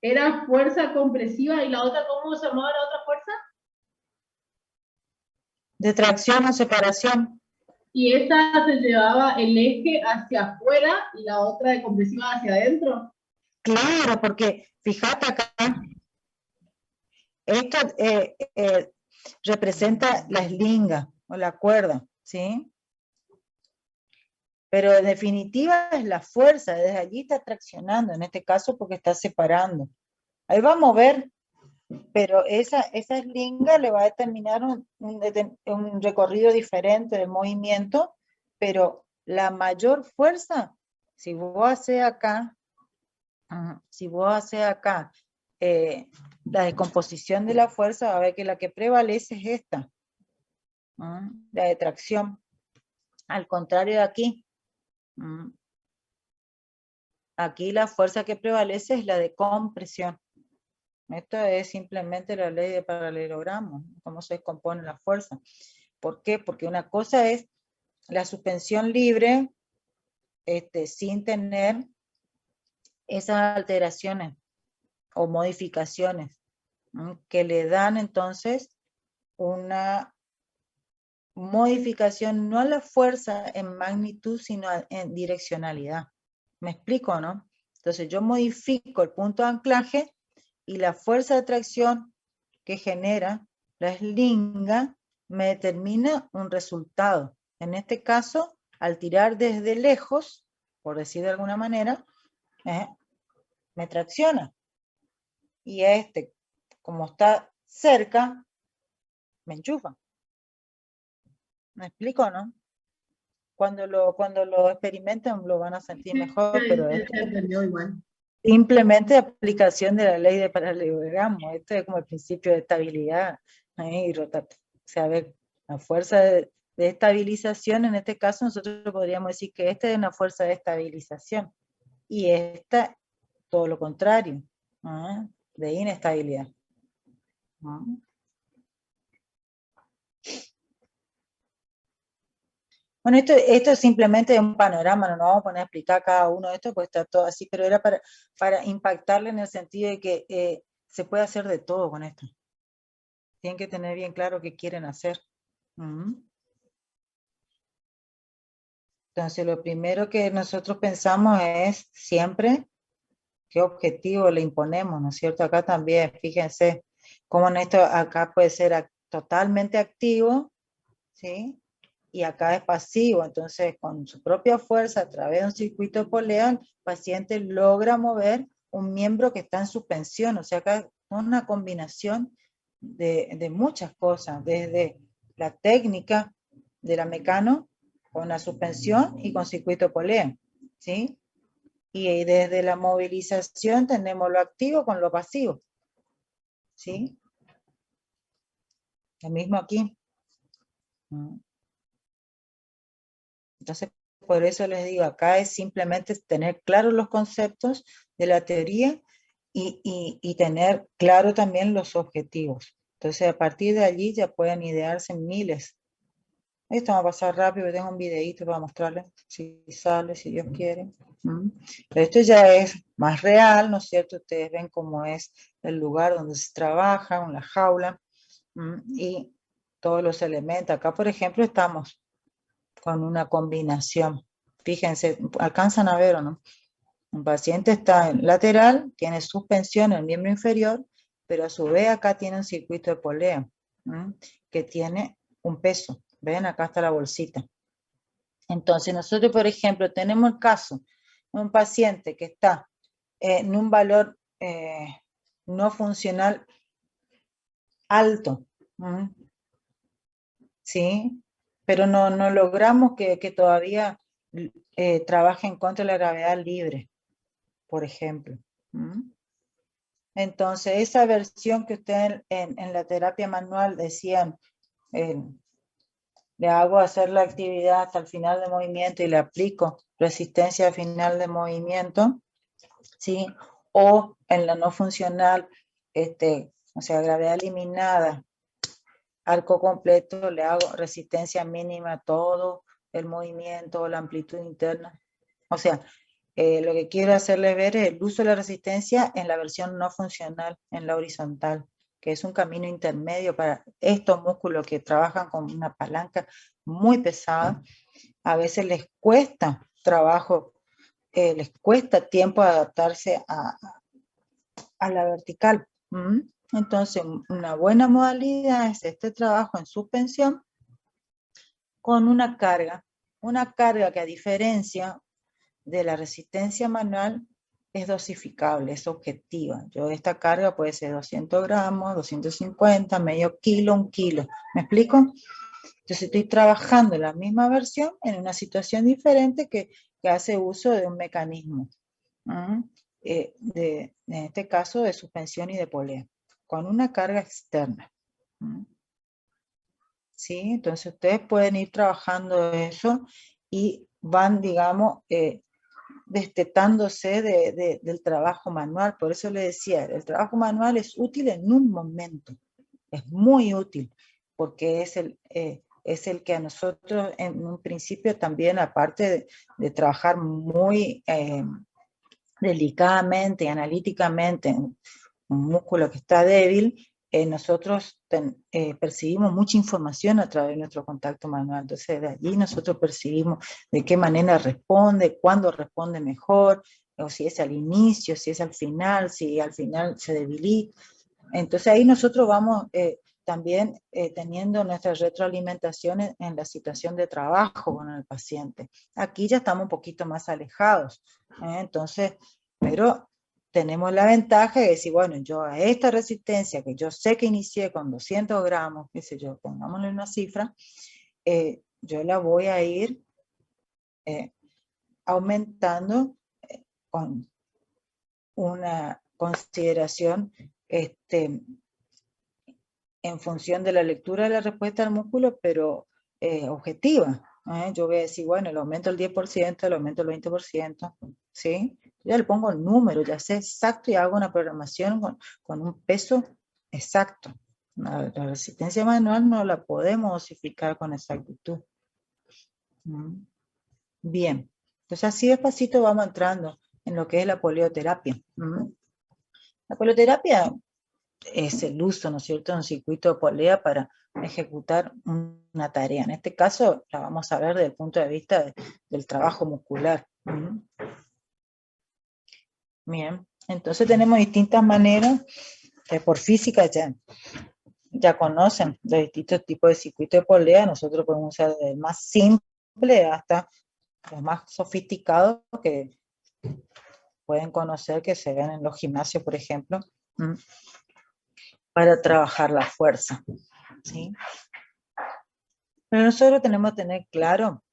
era fuerza compresiva, y la otra, ¿cómo se llamaba la otra fuerza? De tracción o separación. Y esta se llevaba el eje hacia afuera y la otra de compresiva hacia adentro. Claro, porque fíjate acá, esto representa la eslinga o la cuerda, ¿sí? Pero en definitiva es la fuerza, desde allí está traccionando, en este caso porque está separando. Ahí va a mover, pero esa eslinga le va a determinar un recorrido diferente de movimiento, pero la mayor fuerza, si vos haces acá, la descomposición de la fuerza, va a ver que la que prevalece es esta, la de tracción, al contrario de aquí. Aquí la fuerza que prevalece es la de compresión. Esto es simplemente la ley de paralelogramo, cómo se descompone la fuerza. ¿Por qué? Porque una cosa es la suspensión libre, sin tener esas alteraciones o modificaciones, que le dan entonces una modificación no a la fuerza en magnitud, sino en direccionalidad. ¿Me explico, no? Entonces yo modifico el punto de anclaje y la fuerza de tracción que genera la eslinga me determina un resultado. En este caso, al tirar desde lejos, por decir de alguna manera, me tracciona. Y como está cerca, me enchufa. ¿Me explico, no? Cuando lo experimenten lo van a sentir mejor, pero esto es simplemente aplicación de la ley de paralelogramo. Esto es como el principio de estabilidad y rotación. O sea, a ver, la fuerza de estabilización, en este caso nosotros podríamos decir que esta es una fuerza de estabilización y esta todo lo contrario, de inestabilidad. Bueno, esto es simplemente un panorama, no nos vamos a poner a explicar cada uno de estos, pues está todo así, pero era para impactarle en el sentido de que se puede hacer de todo con esto. Tienen que tener bien claro qué quieren hacer. Entonces, lo primero que nosotros pensamos es siempre qué objetivo le imponemos, ¿no es cierto? Acá también, fíjense, cómo en esto acá puede ser totalmente activo, ¿sí? Y acá es pasivo, entonces con su propia fuerza a través de un circuito polea, el paciente logra mover un miembro que está en suspensión, o sea, acá es una combinación de muchas cosas, desde la técnica de la mecano con la suspensión y con circuito polea, ¿sí? Y desde la movilización tenemos lo activo con lo pasivo, ¿sí? Lo mismo aquí. Entonces, por eso les digo, acá es simplemente tener claros los conceptos de la teoría y tener claro también los objetivos. Entonces, a partir de allí ya pueden idearse miles. Esto va a pasar rápido, tengo un videíto para mostrarles, si sale, si Dios quiere. Pero esto ya es más real, ¿no es cierto? Ustedes ven cómo es el lugar donde se trabaja, en la jaula, y todos los elementos. Acá, por ejemplo, estamos con una combinación. Fíjense, alcanzan a ver o no. Un paciente está en lateral, tiene suspensión en el miembro inferior, pero a su vez acá tiene un circuito de polea, que tiene un peso. Ven, acá está la bolsita. Entonces nosotros, por ejemplo, tenemos el caso un paciente que está en un valor no funcional alto, ¿sí? Pero no logramos que todavía trabaje en contra de la gravedad libre, por ejemplo. Entonces, esa versión que ustedes en la terapia manual decían, le hago hacer la actividad hasta el final de movimiento y le aplico resistencia al final de movimiento, ¿sí? O en la no funcional, o sea, gravedad eliminada, arco completo, le hago resistencia mínima a todo el movimiento o la amplitud interna. O sea, lo que quiero hacerles ver es el uso de la resistencia en la versión no funcional, en la horizontal, que es un camino intermedio para estos músculos que trabajan con una palanca muy pesada. A veces les cuesta trabajo, les cuesta tiempo adaptarse a la vertical. Entonces, una buena modalidad es este trabajo en suspensión con una carga que a diferencia de la resistencia manual es dosificable, es objetiva. Esta carga puede ser 200 gramos, 250, medio kilo, 1 kilo. ¿Me explico? Entonces estoy trabajando en la misma versión en una situación diferente que hace uso de un mecanismo. En este caso de suspensión y de polea, con una carga externa. ¿Sí? Entonces ustedes pueden ir trabajando eso y van, digamos, destetándose del trabajo manual. Por eso les decía, el trabajo manual es útil en un momento, es muy útil, porque es el que a nosotros en un principio también, aparte de trabajar muy delicadamente y analíticamente en un músculo que está débil, nosotros percibimos mucha información a través de nuestro contacto manual. Entonces de allí nosotros percibimos de qué manera responde, cuándo responde mejor, o si es al inicio, si es al final, si al final se debilita. Entonces ahí nosotros vamos también teniendo nuestras retroalimentaciones en la situación de trabajo con el paciente. Aquí ya estamos un poquito más alejados, entonces, pero tenemos la ventaja de decir, bueno, yo a esta resistencia que yo sé que inicié con 200 gramos, qué sé yo, pongámosle una cifra, yo la voy a ir aumentando con una consideración en función de la lectura de la respuesta del músculo, pero objetiva. Yo voy a decir, bueno, el aumento del 10%, el aumento del 20%, ¿sí? Ya le pongo el número, ya sé exacto y hago una programación con un peso exacto. La resistencia manual no la podemos dosificar con exactitud. Bien, entonces así despacito vamos entrando en lo que es la polioterapia. La polioterapia es el uso, ¿no es cierto?, de un circuito de polea para ejecutar una tarea. En este caso la vamos a ver desde el punto de vista del trabajo muscular. Bien, entonces tenemos distintas maneras que por física ya conocen los distintos tipos de circuito de polea. Nosotros podemos usar desde el más simple hasta los más sofisticados que pueden conocer, que se ven en los gimnasios, por ejemplo, para trabajar la fuerza, ¿sí? Pero nosotros tenemos que tener claro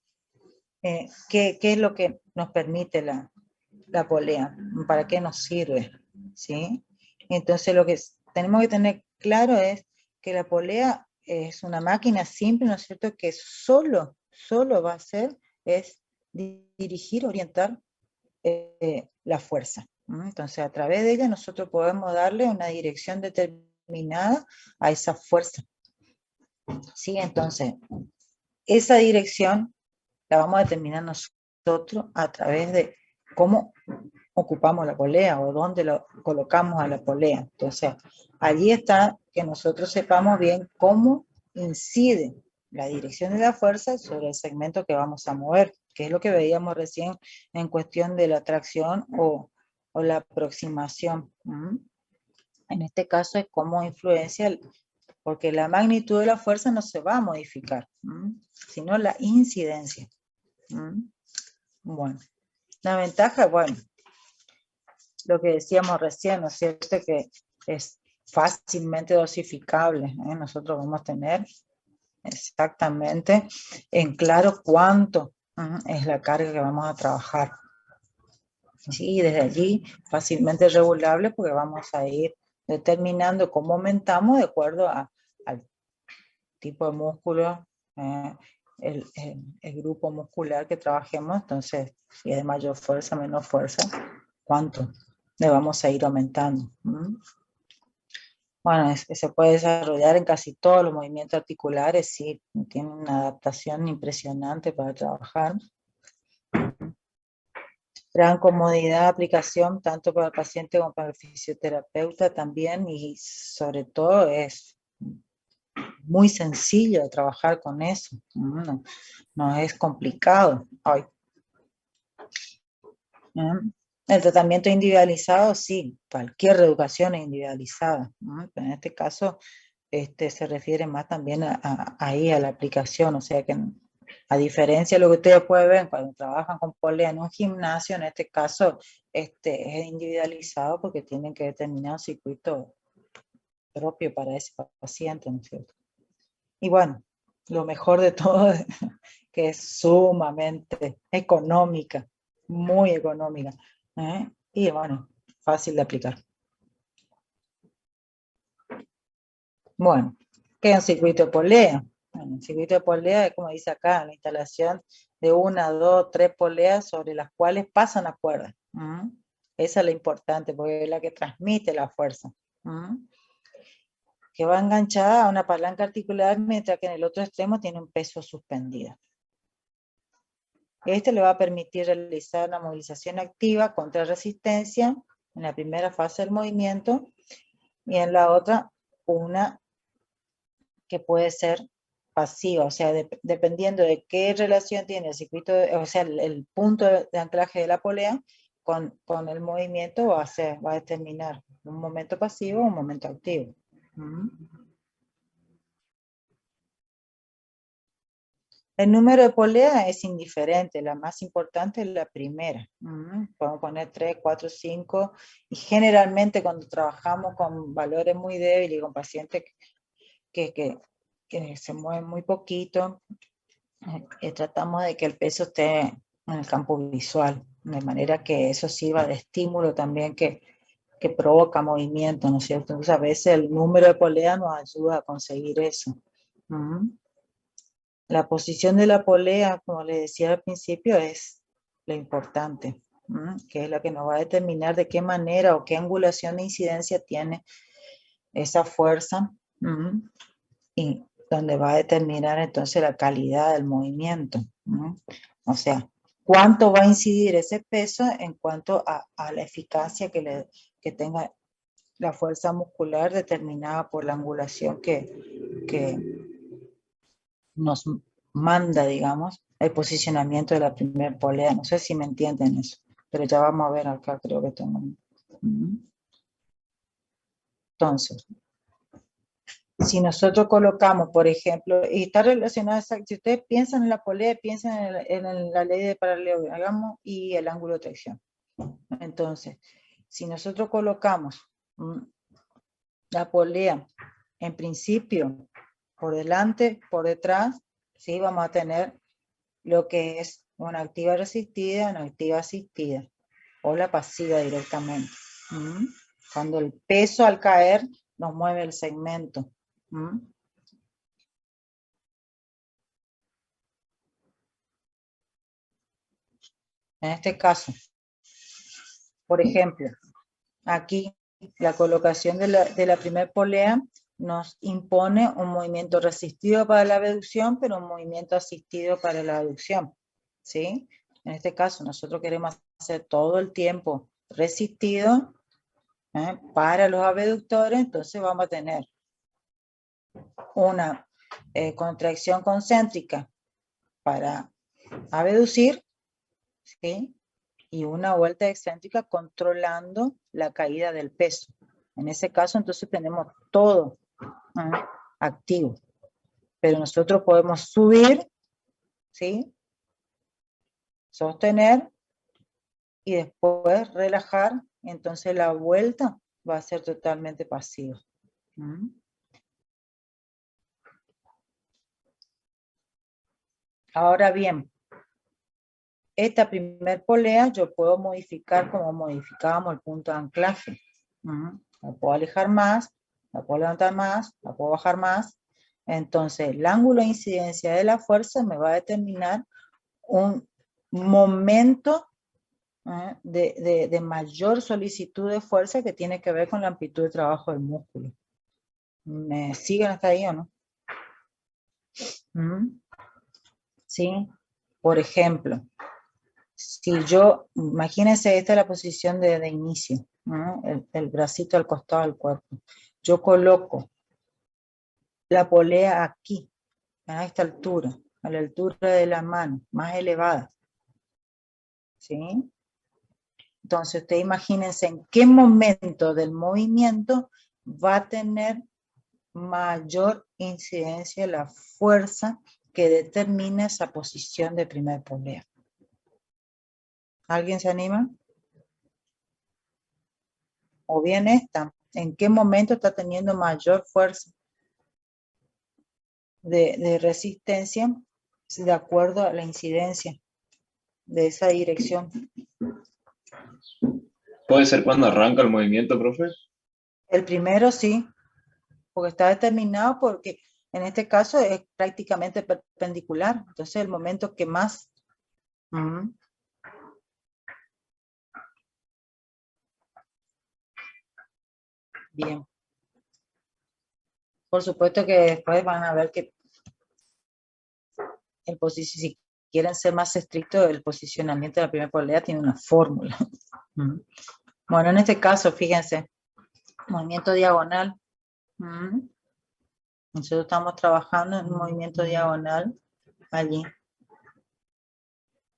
qué es lo que nos permite la polea, para qué nos sirve, ¿sí? Entonces lo que tenemos que tener claro es que la polea es una máquina simple, ¿no es cierto?, que solo va a hacer es dirigir, orientar la fuerza. Entonces a través de ella nosotros podemos darle una dirección determinada a esa fuerza. ¿Sí? Entonces esa dirección la vamos a determinar nosotros a través de cómo ocupamos la polea o dónde lo colocamos a la polea. Entonces, allí está que nosotros sepamos bien cómo incide la dirección de la fuerza sobre el segmento que vamos a mover, que es lo que veíamos recién en cuestión de la tracción o la aproximación. En este caso es cómo influencia, porque la magnitud de la fuerza no se va a modificar, sino la incidencia. Bueno, La ventaja, bueno, lo que decíamos recién, ¿no es cierto? Que es fácilmente dosificable, ¿eh? Nosotros vamos a tener exactamente en claro cuánto es la carga que vamos a trabajar. Sí, desde allí fácilmente regulable porque vamos a ir determinando cómo aumentamos de acuerdo al tipo de músculo, el grupo muscular que trabajemos. Entonces, si es de mayor fuerza, menor fuerza, ¿cuánto le vamos a ir aumentando? Bueno, se puede desarrollar en casi todos los movimientos articulares, sí, tiene una adaptación impresionante para trabajar. Gran comodidad de aplicación tanto para el paciente como para el fisioterapeuta también, y sobre todo es muy sencillo trabajar con eso, no es complicado. El tratamiento individualizado, sí, cualquier reeducación es individualizada, pero en este caso se refiere más también ahí a la aplicación, o sea que a diferencia de lo que ustedes pueden ver cuando trabajan con polea en un gimnasio, en este caso es individualizado porque tienen que determinar un circuito propio para ese paciente, ¿no es cierto? Y bueno, lo mejor de todo es que es sumamente económica, muy económica, y bueno, fácil de aplicar. Bueno, ¿qué es un circuito de polea? Bueno, un circuito de polea es, como dice acá, la instalación de 1, 2, 3 poleas sobre las cuales pasan las cuerdas. Esa es la importante, porque es la que transmite la fuerza. Que va enganchada a una palanca articular, mientras que en el otro extremo tiene un peso suspendido. Este le va a permitir realizar una movilización activa contra resistencia en la primera fase del movimiento, y en la otra una que puede ser pasiva, o sea, dependiendo de qué relación tiene el circuito, o sea, el punto de anclaje de la polea con el movimiento va a determinar un momento pasivo o un momento activo. El número de poleas es indiferente, la más importante es la primera. Podemos poner 3, 4, 5, y generalmente cuando trabajamos con valores muy débiles y con pacientes que se mueven muy poquito, tratamos de que el peso esté en el campo visual, de manera que eso sirva de estímulo también que provoca movimiento, ¿no es cierto? Entonces a veces el número de poleas nos ayuda a conseguir eso. La posición de la polea, como les decía al principio, es lo importante, que es la que nos va a determinar de qué manera o qué angulación de incidencia tiene esa fuerza, y donde va a determinar entonces la calidad del movimiento. O sea, cuánto va a incidir ese peso en cuanto a la eficacia que tenga la fuerza muscular determinada por la angulación que nos manda, digamos, el posicionamiento de la primer polea. No sé si me entienden eso, pero ya vamos a ver acá, creo que tengo. Entonces, si nosotros colocamos, por ejemplo, y está relacionado, si ustedes piensan en la polea, piensan en la ley de paralelogramo y el ángulo de tracción. Entonces, si nosotros colocamos la polea, en principio, por delante, por detrás, ¿sí? Vamos a tener lo que es una activa resistida, una activa asistida, o la pasiva directamente. Cuando el peso al caer nos mueve el segmento. En este caso, por ejemplo, aquí la colocación de la primer polea nos impone un movimiento resistido para la abducción, pero un movimiento asistido para la aducción, ¿sí? En este caso, nosotros queremos hacer todo el tiempo resistido para los abductores, entonces vamos a tener una contracción concéntrica para abducir, ¿sí? Y una vuelta excéntrica controlando la caída del peso. En ese caso, entonces tenemos todo activo. Pero nosotros podemos subir, ¿sí? Sostener y después relajar, entonces la vuelta va a ser totalmente pasiva. Ahora bien, esta primer polea yo puedo modificar como modificábamos el punto de anclaje. La puedo alejar más, la puedo levantar más, la puedo bajar más. Entonces el ángulo de incidencia de la fuerza me va a determinar un momento de mayor solicitud de fuerza que tiene que ver con la amplitud de trabajo del músculo. ¿Me siguen hasta ahí o no? ¿Sí? Por ejemplo, si yo, imagínense, esta es la posición de inicio, ¿no? El bracito al costado del cuerpo. Yo coloco la polea aquí, a esta altura, a la altura de la mano, más elevada. ¿Sí? Entonces, ustedes imagínense en qué momento del movimiento va a tener mayor incidencia la fuerza que determina esa posición de primer polea. ¿Alguien se anima? O bien esta, ¿en qué momento está teniendo mayor fuerza de resistencia de acuerdo a la incidencia de esa dirección? ¿Puede ser cuando arranca el movimiento, profe? El primero sí, porque está determinado porque en este caso es prácticamente perpendicular, entonces el momento que más... Bien. Por supuesto que después van a ver que si quieren ser más estrictos, el posicionamiento de la primera polea tiene una fórmula. Bueno, en este caso, fíjense, movimiento diagonal. Nosotros estamos trabajando en un movimiento diagonal allí.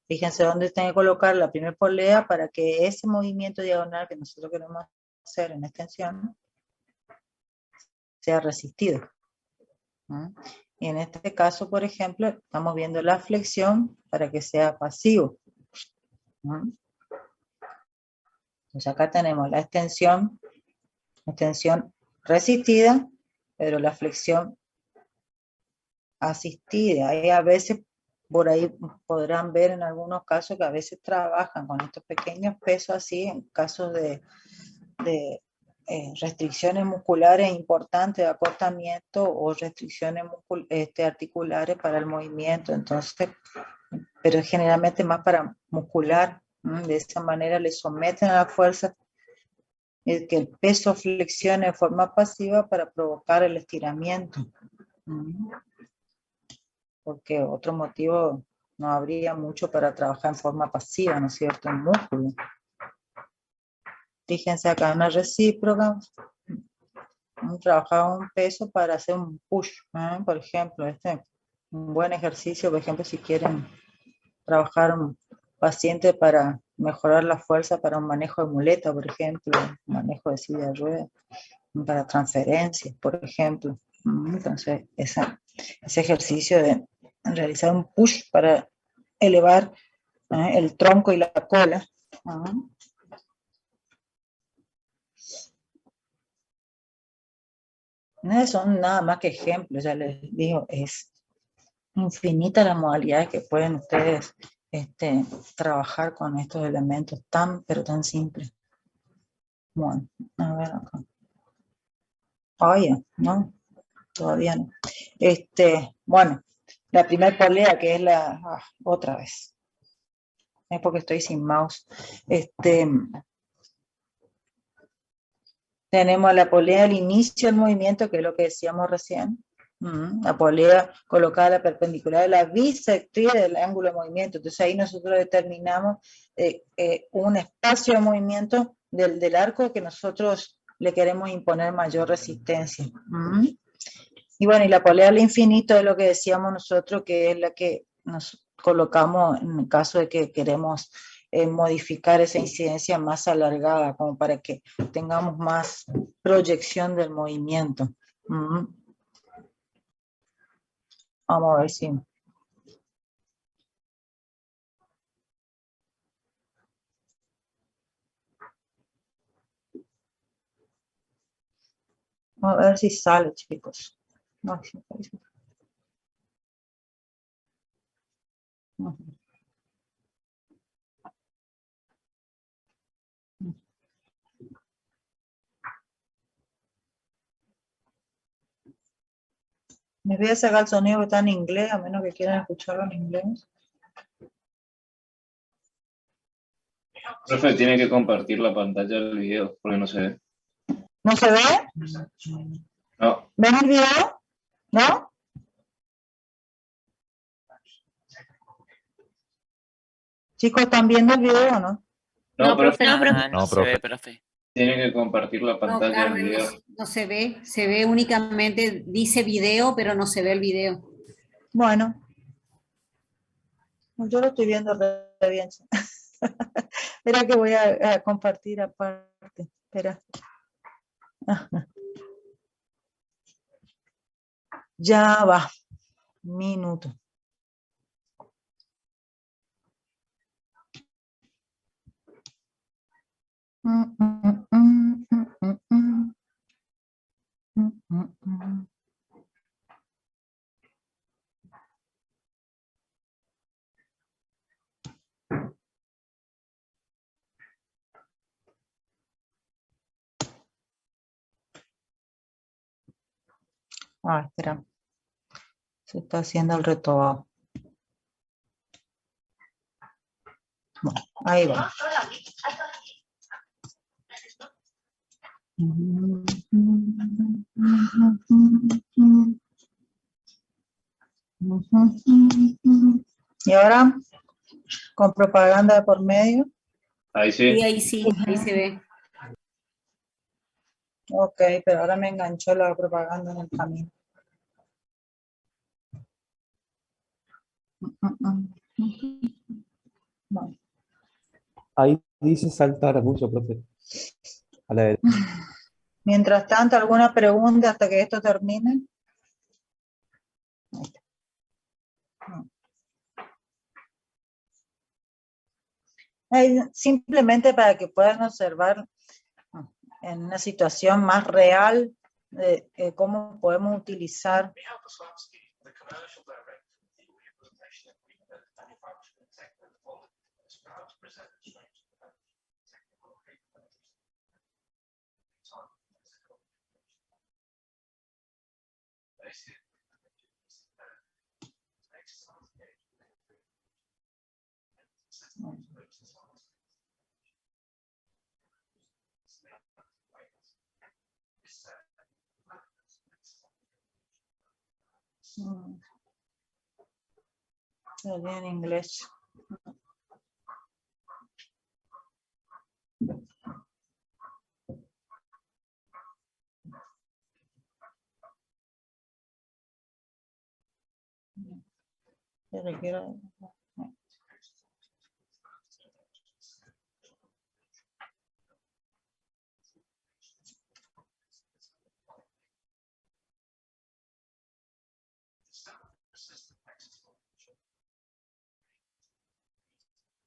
Fíjense dónde tienen que colocar la primera polea para que ese movimiento diagonal que nosotros queremos hacer en extensión sea resistido. Y en este caso, por ejemplo, estamos viendo la flexión para que sea pasivo. Entonces acá tenemos la extensión resistida, pero la flexión asistida. Y a veces, por ahí podrán ver en algunos casos que a veces trabajan con estos pequeños pesos así, en casos de restricciones musculares importantes de acortamiento o restricciones articulares para el movimiento. Entonces, pero generalmente más para muscular. De esa manera le someten a la fuerza que el peso flexione de forma pasiva para provocar el estiramiento. Porque otro motivo no habría mucho para trabajar en forma pasiva, ¿no es cierto?, en músculo. Fíjense acá una recíproca. Trabajaba un peso para hacer un push, por ejemplo. Un buen ejercicio, por ejemplo, si quieren trabajar un paciente para mejorar la fuerza para un manejo de muleta, por ejemplo, un manejo de silla de ruedas, para transferencias, por ejemplo. Entonces, ese ejercicio de realizar un push para elevar el tronco y la cola. No son nada más que ejemplos, ya les digo, es infinita las modalidades que pueden ustedes trabajar con estos elementos tan, pero tan simples. Bueno, a ver acá. Oye, no, todavía no. Bueno, la primera polea que es otra vez. Es porque estoy sin mouse. Tenemos la polea al inicio del movimiento, que es lo que decíamos recién. La polea colocada a la perpendicular de la bisectriz del ángulo de movimiento. Entonces ahí nosotros determinamos un espacio de movimiento del arco que nosotros le queremos imponer mayor resistencia. Y bueno, y la polea al infinito es lo que decíamos nosotros, que es la que nos colocamos en el caso de que queremos modificar esa incidencia más alargada, como para que tengamos más proyección del movimiento. Vamos a ver si... A ver si sale, chicos. No, sí, parece. Ujú. Les voy a sacar el sonido que está en inglés, a menos que quieran escucharlo en inglés. Profe, tiene que compartir la pantalla del video, porque no se ve. ¿No se ve? No, ¿Ven el video? ¿No? Chicos, ¿están viendo el video o no? no, profe, No se ve, profe. tiene que compartir la No, pantalla del Carmen, video. no se ve únicamente, dice video, pero no se ve el video. Bueno. Yo lo estoy viendo re bien. Espera que voy a compartir aparte. Espera. Ya va. Minuto. Espera. Se está haciendo el reto. Bueno, ahí va. Y ahora, con propaganda de por medio. Ahí sí. Y ahí sí, ahí se ve. Ok, pero ahora me enganchó la propaganda en el camino. Bueno. Ahí dice saltar mucho, profe. A la derecha. Mientras tanto, ¿alguna pregunta hasta que esto termine? Simplemente para que puedan observar en una situación más real cómo podemos utilizar en inglés.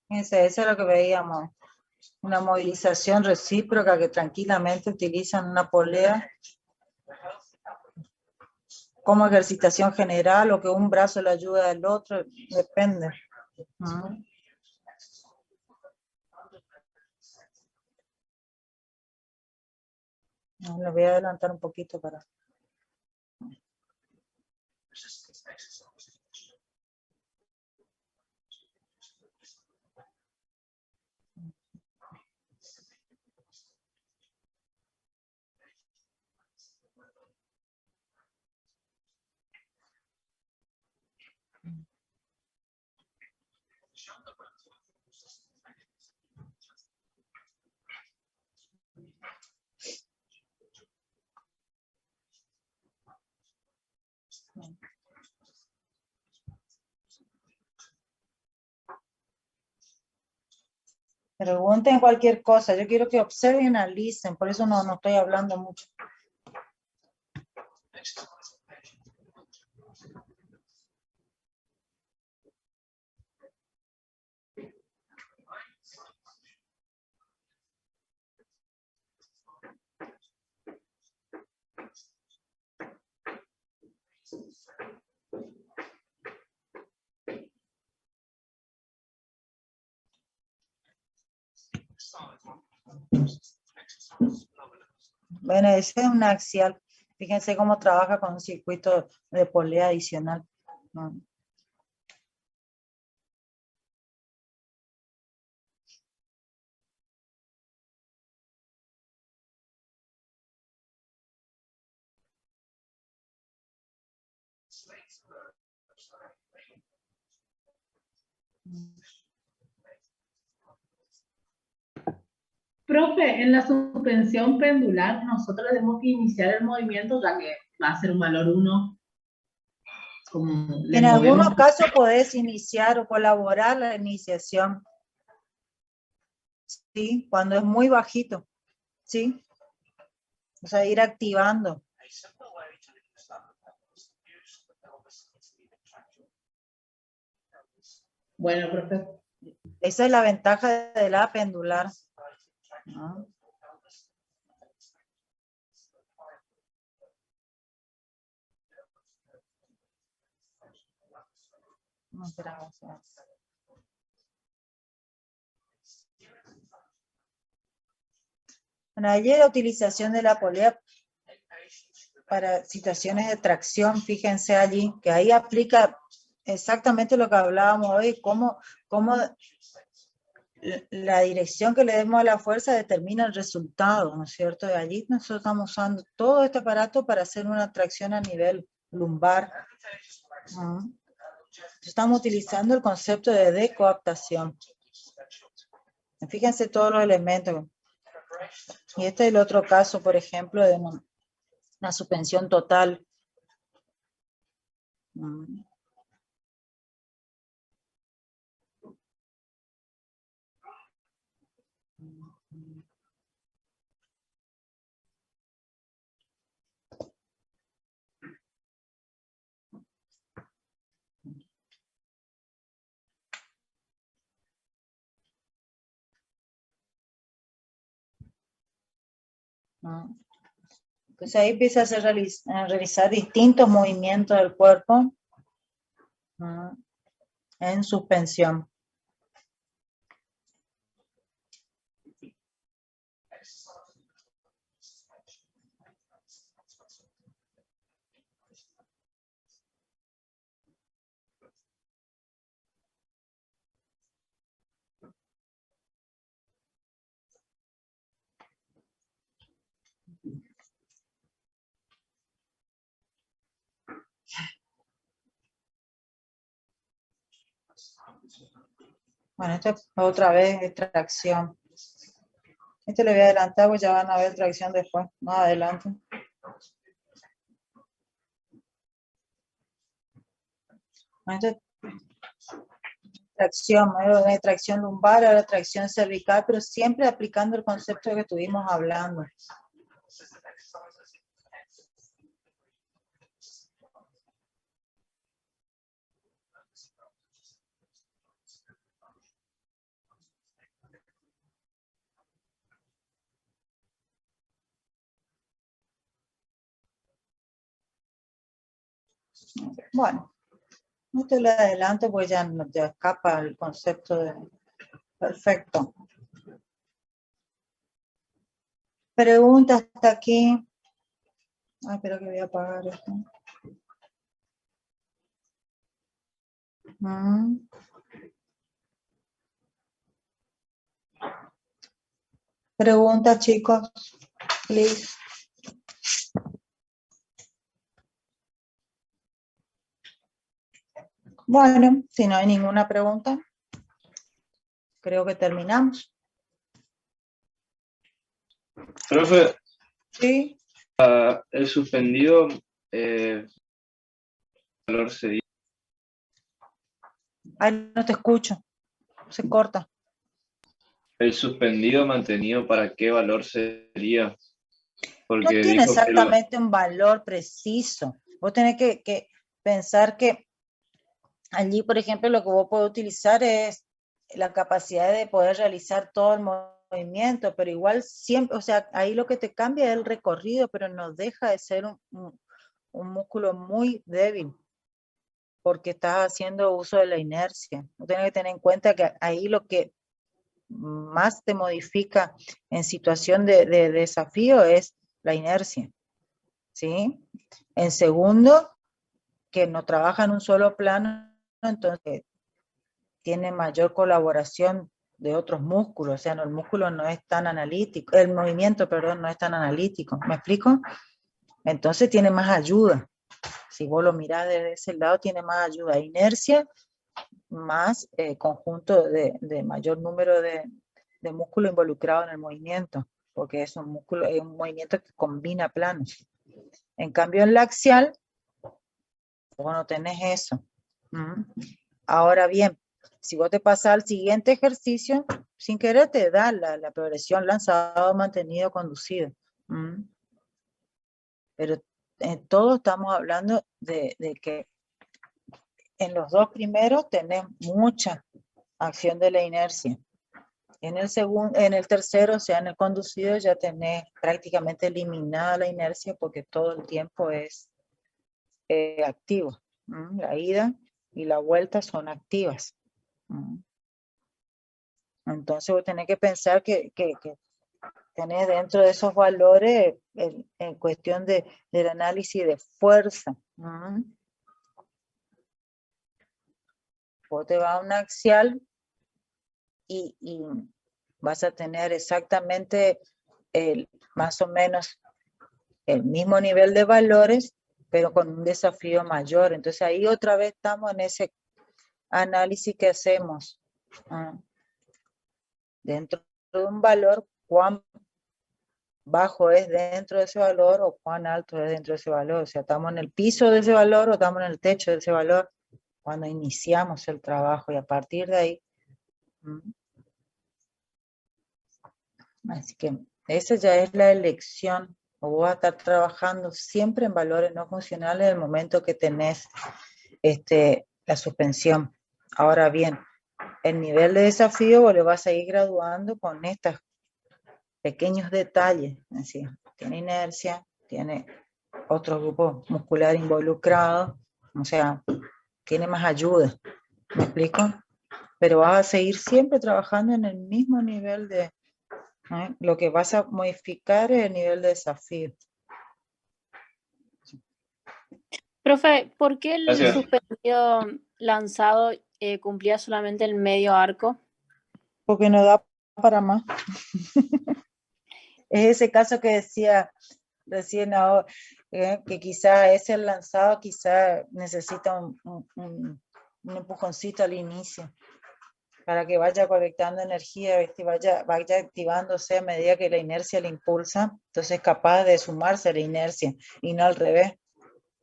Eso es lo que veíamos, una movilización recíproca que tranquilamente utilizan una polea como ejercitación general o que un brazo le ayuda al otro, depende. Le voy a adelantar un poquito para... Pregunten cualquier cosa, yo quiero que observen y analicen, por eso no estoy hablando mucho. Bueno, ese es un axial. Fíjense cómo trabaja con un circuito de polea adicional. Profe, en la suspensión pendular nosotros tenemos que iniciar el movimiento ya que va a ser un valor 1. En algunos casos podés iniciar o colaborar la iniciación. Sí, cuando es muy bajito. Sí. O sea, ir activando. Bueno, profe. Esa es la ventaja de la pendular. ¿No? Bueno, allí la utilización de la polea para situaciones de tracción, fíjense allí, que ahí aplica exactamente lo que hablábamos hoy, cómo la dirección que le demos a la fuerza determina el resultado, ¿no es cierto? Y allí nosotros estamos usando todo este aparato para hacer una tracción a nivel lumbar. Estamos utilizando el concepto de decoaptación. Fíjense todos los elementos. Y este es el otro caso, por ejemplo, de una suspensión total. Pues ahí empieza a realizar distintos movimientos del cuerpo en suspensión. Bueno, esto es otra vez extracción. Este le voy a adelantar, pues ya van a ver tracción después, más adelante. Bueno, esto es tracción, una tracción lumbar, ahora tracción cervical, pero siempre aplicando el concepto que estuvimos hablando. Bueno, esto le adelanto porque ya escapa el concepto de... Perfecto. Pregunta hasta aquí. Ay, espero que voy a apagar esto. Preguntas, chicos, please. Bueno, si no hay ninguna pregunta, creo que terminamos. Profe, Sí. el suspendido, valor sería. Ay, no te escucho. Se corta. El suspendido mantenido, ¿para qué valor sería? Porque no tiene dijo exactamente un valor preciso. Vos tenés que pensar que allí, por ejemplo, lo que vos podés utilizar es la capacidad de poder realizar todo el movimiento, pero igual siempre, o sea, ahí lo que te cambia es el recorrido, pero no deja de ser un músculo muy débil, porque estás haciendo uso de la inercia. Vos tenés que tener en cuenta que ahí lo que más te modifica en situación de desafío es la inercia, ¿sí? En segundo, que no trabaja en un solo plano, entonces tiene mayor colaboración de otros músculos, o sea, no, el músculo no es tan analítico, el movimiento, perdón, no es tan analítico, ¿me explico? Entonces tiene más ayuda. Si vos lo mirás desde ese lado, tiene más ayuda. Inercia más conjunto de mayor número de músculos involucrados en el movimiento, porque es un movimiento que combina planos. En cambio, en la axial, vos no tenés eso. Ahora bien, si vos te pasas al siguiente ejercicio, sin querer te da la progresión lanzado, mantenido, conducido. Pero todos estamos hablando de que en los dos primeros tenés mucha acción de la inercia. En el tercero, o sea, en el conducido, ya tenés prácticamente eliminada la inercia porque todo el tiempo es activo. La ida y la vuelta son activas. Entonces vos tenés que pensar que tenés dentro de esos valores en cuestión del análisis de fuerza. Vos te vas a un axial y vas a tener exactamente más o menos el mismo nivel de valores, pero con un desafío mayor. Entonces ahí otra vez estamos en ese análisis que hacemos. Dentro de un valor, cuán bajo es dentro de ese valor o cuán alto es dentro de ese valor. O sea, estamos en el piso de ese valor o estamos en el techo de ese valor cuando iniciamos el trabajo, y a partir de ahí. Así que esa ya es la elección. O vos vas a estar trabajando siempre en valores no funcionales en el momento que tenés la suspensión. Ahora bien, el nivel de desafío vos le vas a ir graduando con estos pequeños detalles. Así, tiene inercia, tiene otro grupo muscular involucrado, o sea, tiene más ayuda. ¿Me explico? Pero vas a seguir siempre trabajando en el mismo nivel de... Lo que vas a modificar es el nivel de desafío. Profe, ¿por qué el suspendido lanzado cumplía solamente el medio arco? Porque no da para más. Es ese caso que decía recién ahora, que quizá ese lanzado quizá necesita un empujoncito al inicio, para que vaya conectando energía, ¿viste? Vaya activándose a medida que la inercia le impulsa, entonces es capaz de sumarse a la inercia, y no al revés,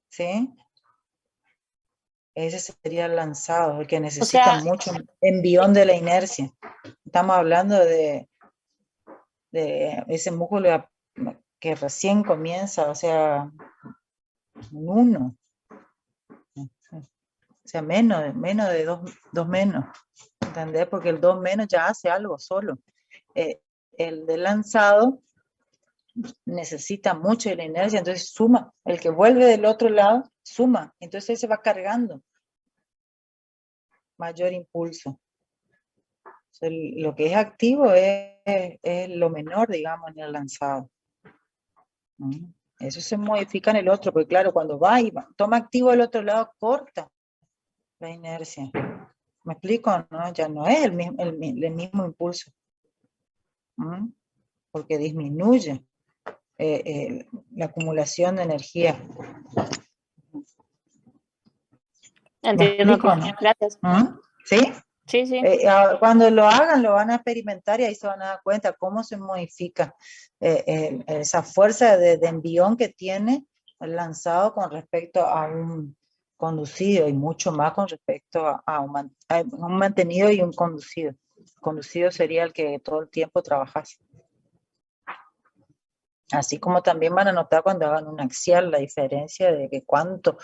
¿sí? Ese sería el lanzado, el que necesita mucho envión de la inercia. Estamos hablando de ese músculo que recién comienza, o sea, un 1. O sea, menos de 2 menos. ¿Entendés? Porque el 2 menos ya hace algo solo. El de lanzado necesita mucho de la inercia, entonces suma. El que vuelve del otro lado, suma. Entonces se va cargando mayor impulso. O sea, lo que es activo es lo menor, digamos, en el lanzado. Eso se modifica en el otro, porque claro, cuando va y toma activo el otro lado, corta la inercia. ¿Me explico? ¿No? Ya no es el mismo impulso. Porque disminuye la acumulación de energía. Entiendo, ¿no? Gracias. ¿Sí? Sí, sí. Cuando lo hagan, lo van a experimentar y ahí se van a dar cuenta cómo se modifica esa fuerza de envión que tiene el lanzado con respecto a un conducido, y mucho más con respecto a un mantenido y un conducido. Conducido sería el que todo el tiempo trabajas. Así como también van a notar cuando hagan un axial la diferencia de que cuánto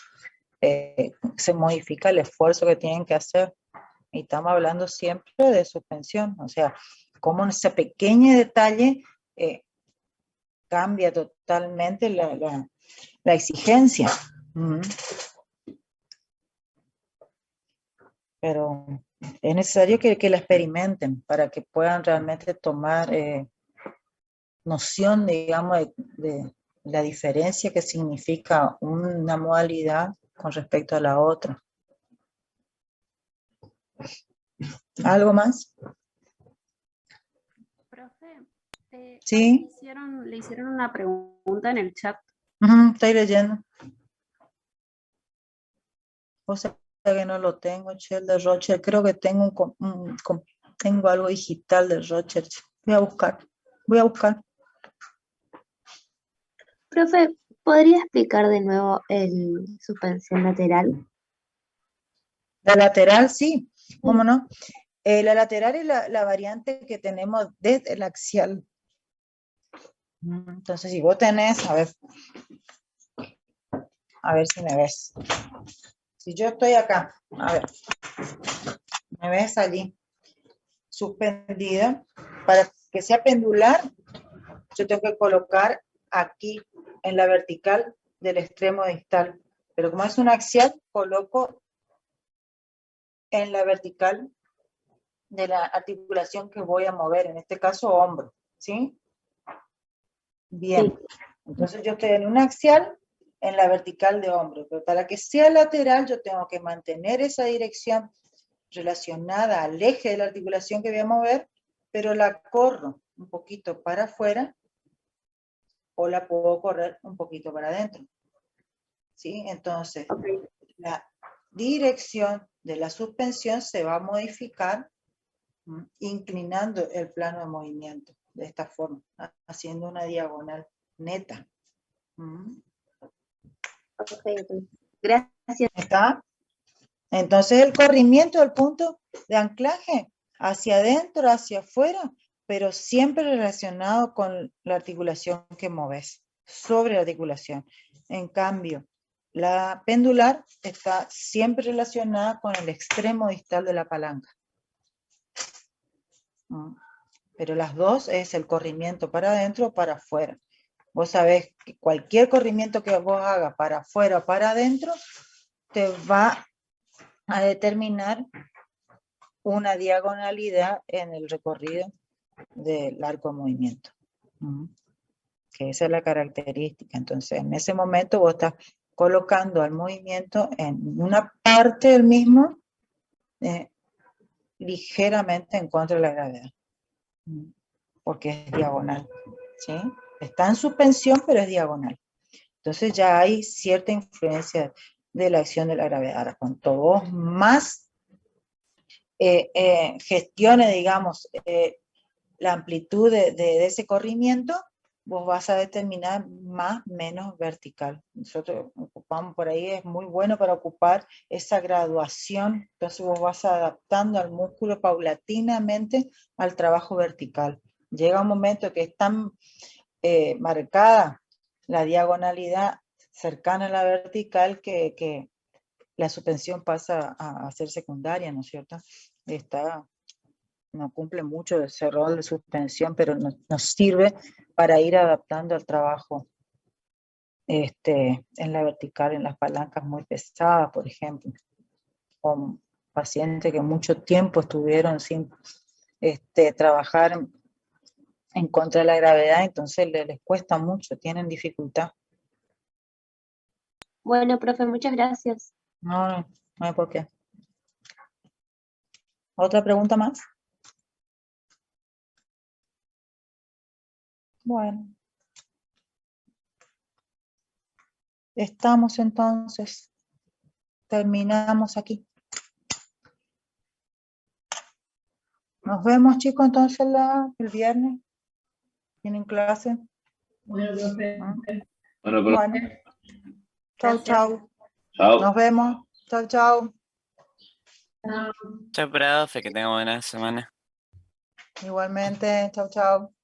se modifica el esfuerzo que tienen que hacer. Y estamos hablando siempre de suspensión, o sea, cómo en ese pequeño detalle cambia totalmente la exigencia. Pero es necesario que la experimenten para que puedan realmente tomar noción, digamos, de la diferencia que significa una modalidad con respecto a la otra. ¿Algo más? Profe, ¿Sí? le hicieron una pregunta en el chat. Estoy leyendo. O sea que no lo tengo, Chel, de Rocher. Creo que tengo tengo algo digital de Rocher. Voy a buscar. Profe, ¿podría explicar de nuevo el suspensión lateral? La lateral, sí, ¿cómo no? La lateral es la variante que tenemos desde el axial. Entonces, si vos tenés, a ver si me ves. Si yo estoy acá, a ver, me ves allí, suspendida. Para que sea pendular, yo tengo que colocar aquí, en la vertical del extremo distal. Pero como es un axial, coloco en la vertical de la articulación que voy a mover, en este caso hombro, ¿sí? Bien, sí. Entonces yo estoy en un axial, en la vertical de hombro, pero para que sea lateral yo tengo que mantener esa dirección relacionada al eje de la articulación que voy a mover, pero la corro un poquito para afuera o la puedo correr un poquito para adentro, ¿sí? Entonces, la dirección de la suspensión se va a modificar inclinando el plano de movimiento de esta forma, haciendo una diagonal neta. Gracias. ¿Está? Entonces el corrimiento del punto de anclaje hacia adentro, hacia afuera, pero siempre relacionado con la articulación que moves, sobre la articulación. En cambio, la pendular está siempre relacionada con el extremo distal de la palanca. Pero las dos es el corrimiento para adentro o para afuera. Vos sabés que cualquier corrimiento que vos hagas para afuera o para adentro te va a determinar una diagonalidad en el recorrido del arco de movimiento. Que esa es la característica. Entonces, en ese momento vos estás colocando al movimiento en una parte del mismo ligeramente en contra de la gravedad. Porque es diagonal, ¿sí? Está en suspensión, pero es diagonal. Entonces ya hay cierta influencia de la acción de la gravedad. Ahora, cuanto vos más gestiones, digamos, la amplitud de ese corrimiento, vos vas a determinar más, menos vertical. Nosotros ocupamos por ahí, es muy bueno para ocupar esa graduación. Entonces vos vas adaptando al músculo paulatinamente al trabajo vertical. Llega un momento que es tan marcada la diagonalidad cercana a la vertical que la suspensión pasa a ser secundaria, ¿no es cierto? No cumple mucho ese rol de suspensión, pero nos sirve para ir adaptando al trabajo en la vertical, en las palancas muy pesadas, por ejemplo, o pacientes que mucho tiempo estuvieron sin trabajar en contra de la gravedad, entonces les cuesta mucho, tienen dificultad. Bueno, profe, muchas gracias. No hay por qué. ¿Otra pregunta más? Bueno. Estamos entonces. Terminamos aquí. Nos vemos, chicos, entonces el viernes. ¿Tienen clase? Bueno, profe. Bueno. Chau, chau. Chao. Nos vemos. Chau, chau. Chao, profe, que tenga buena semana. Igualmente. Chau, chau.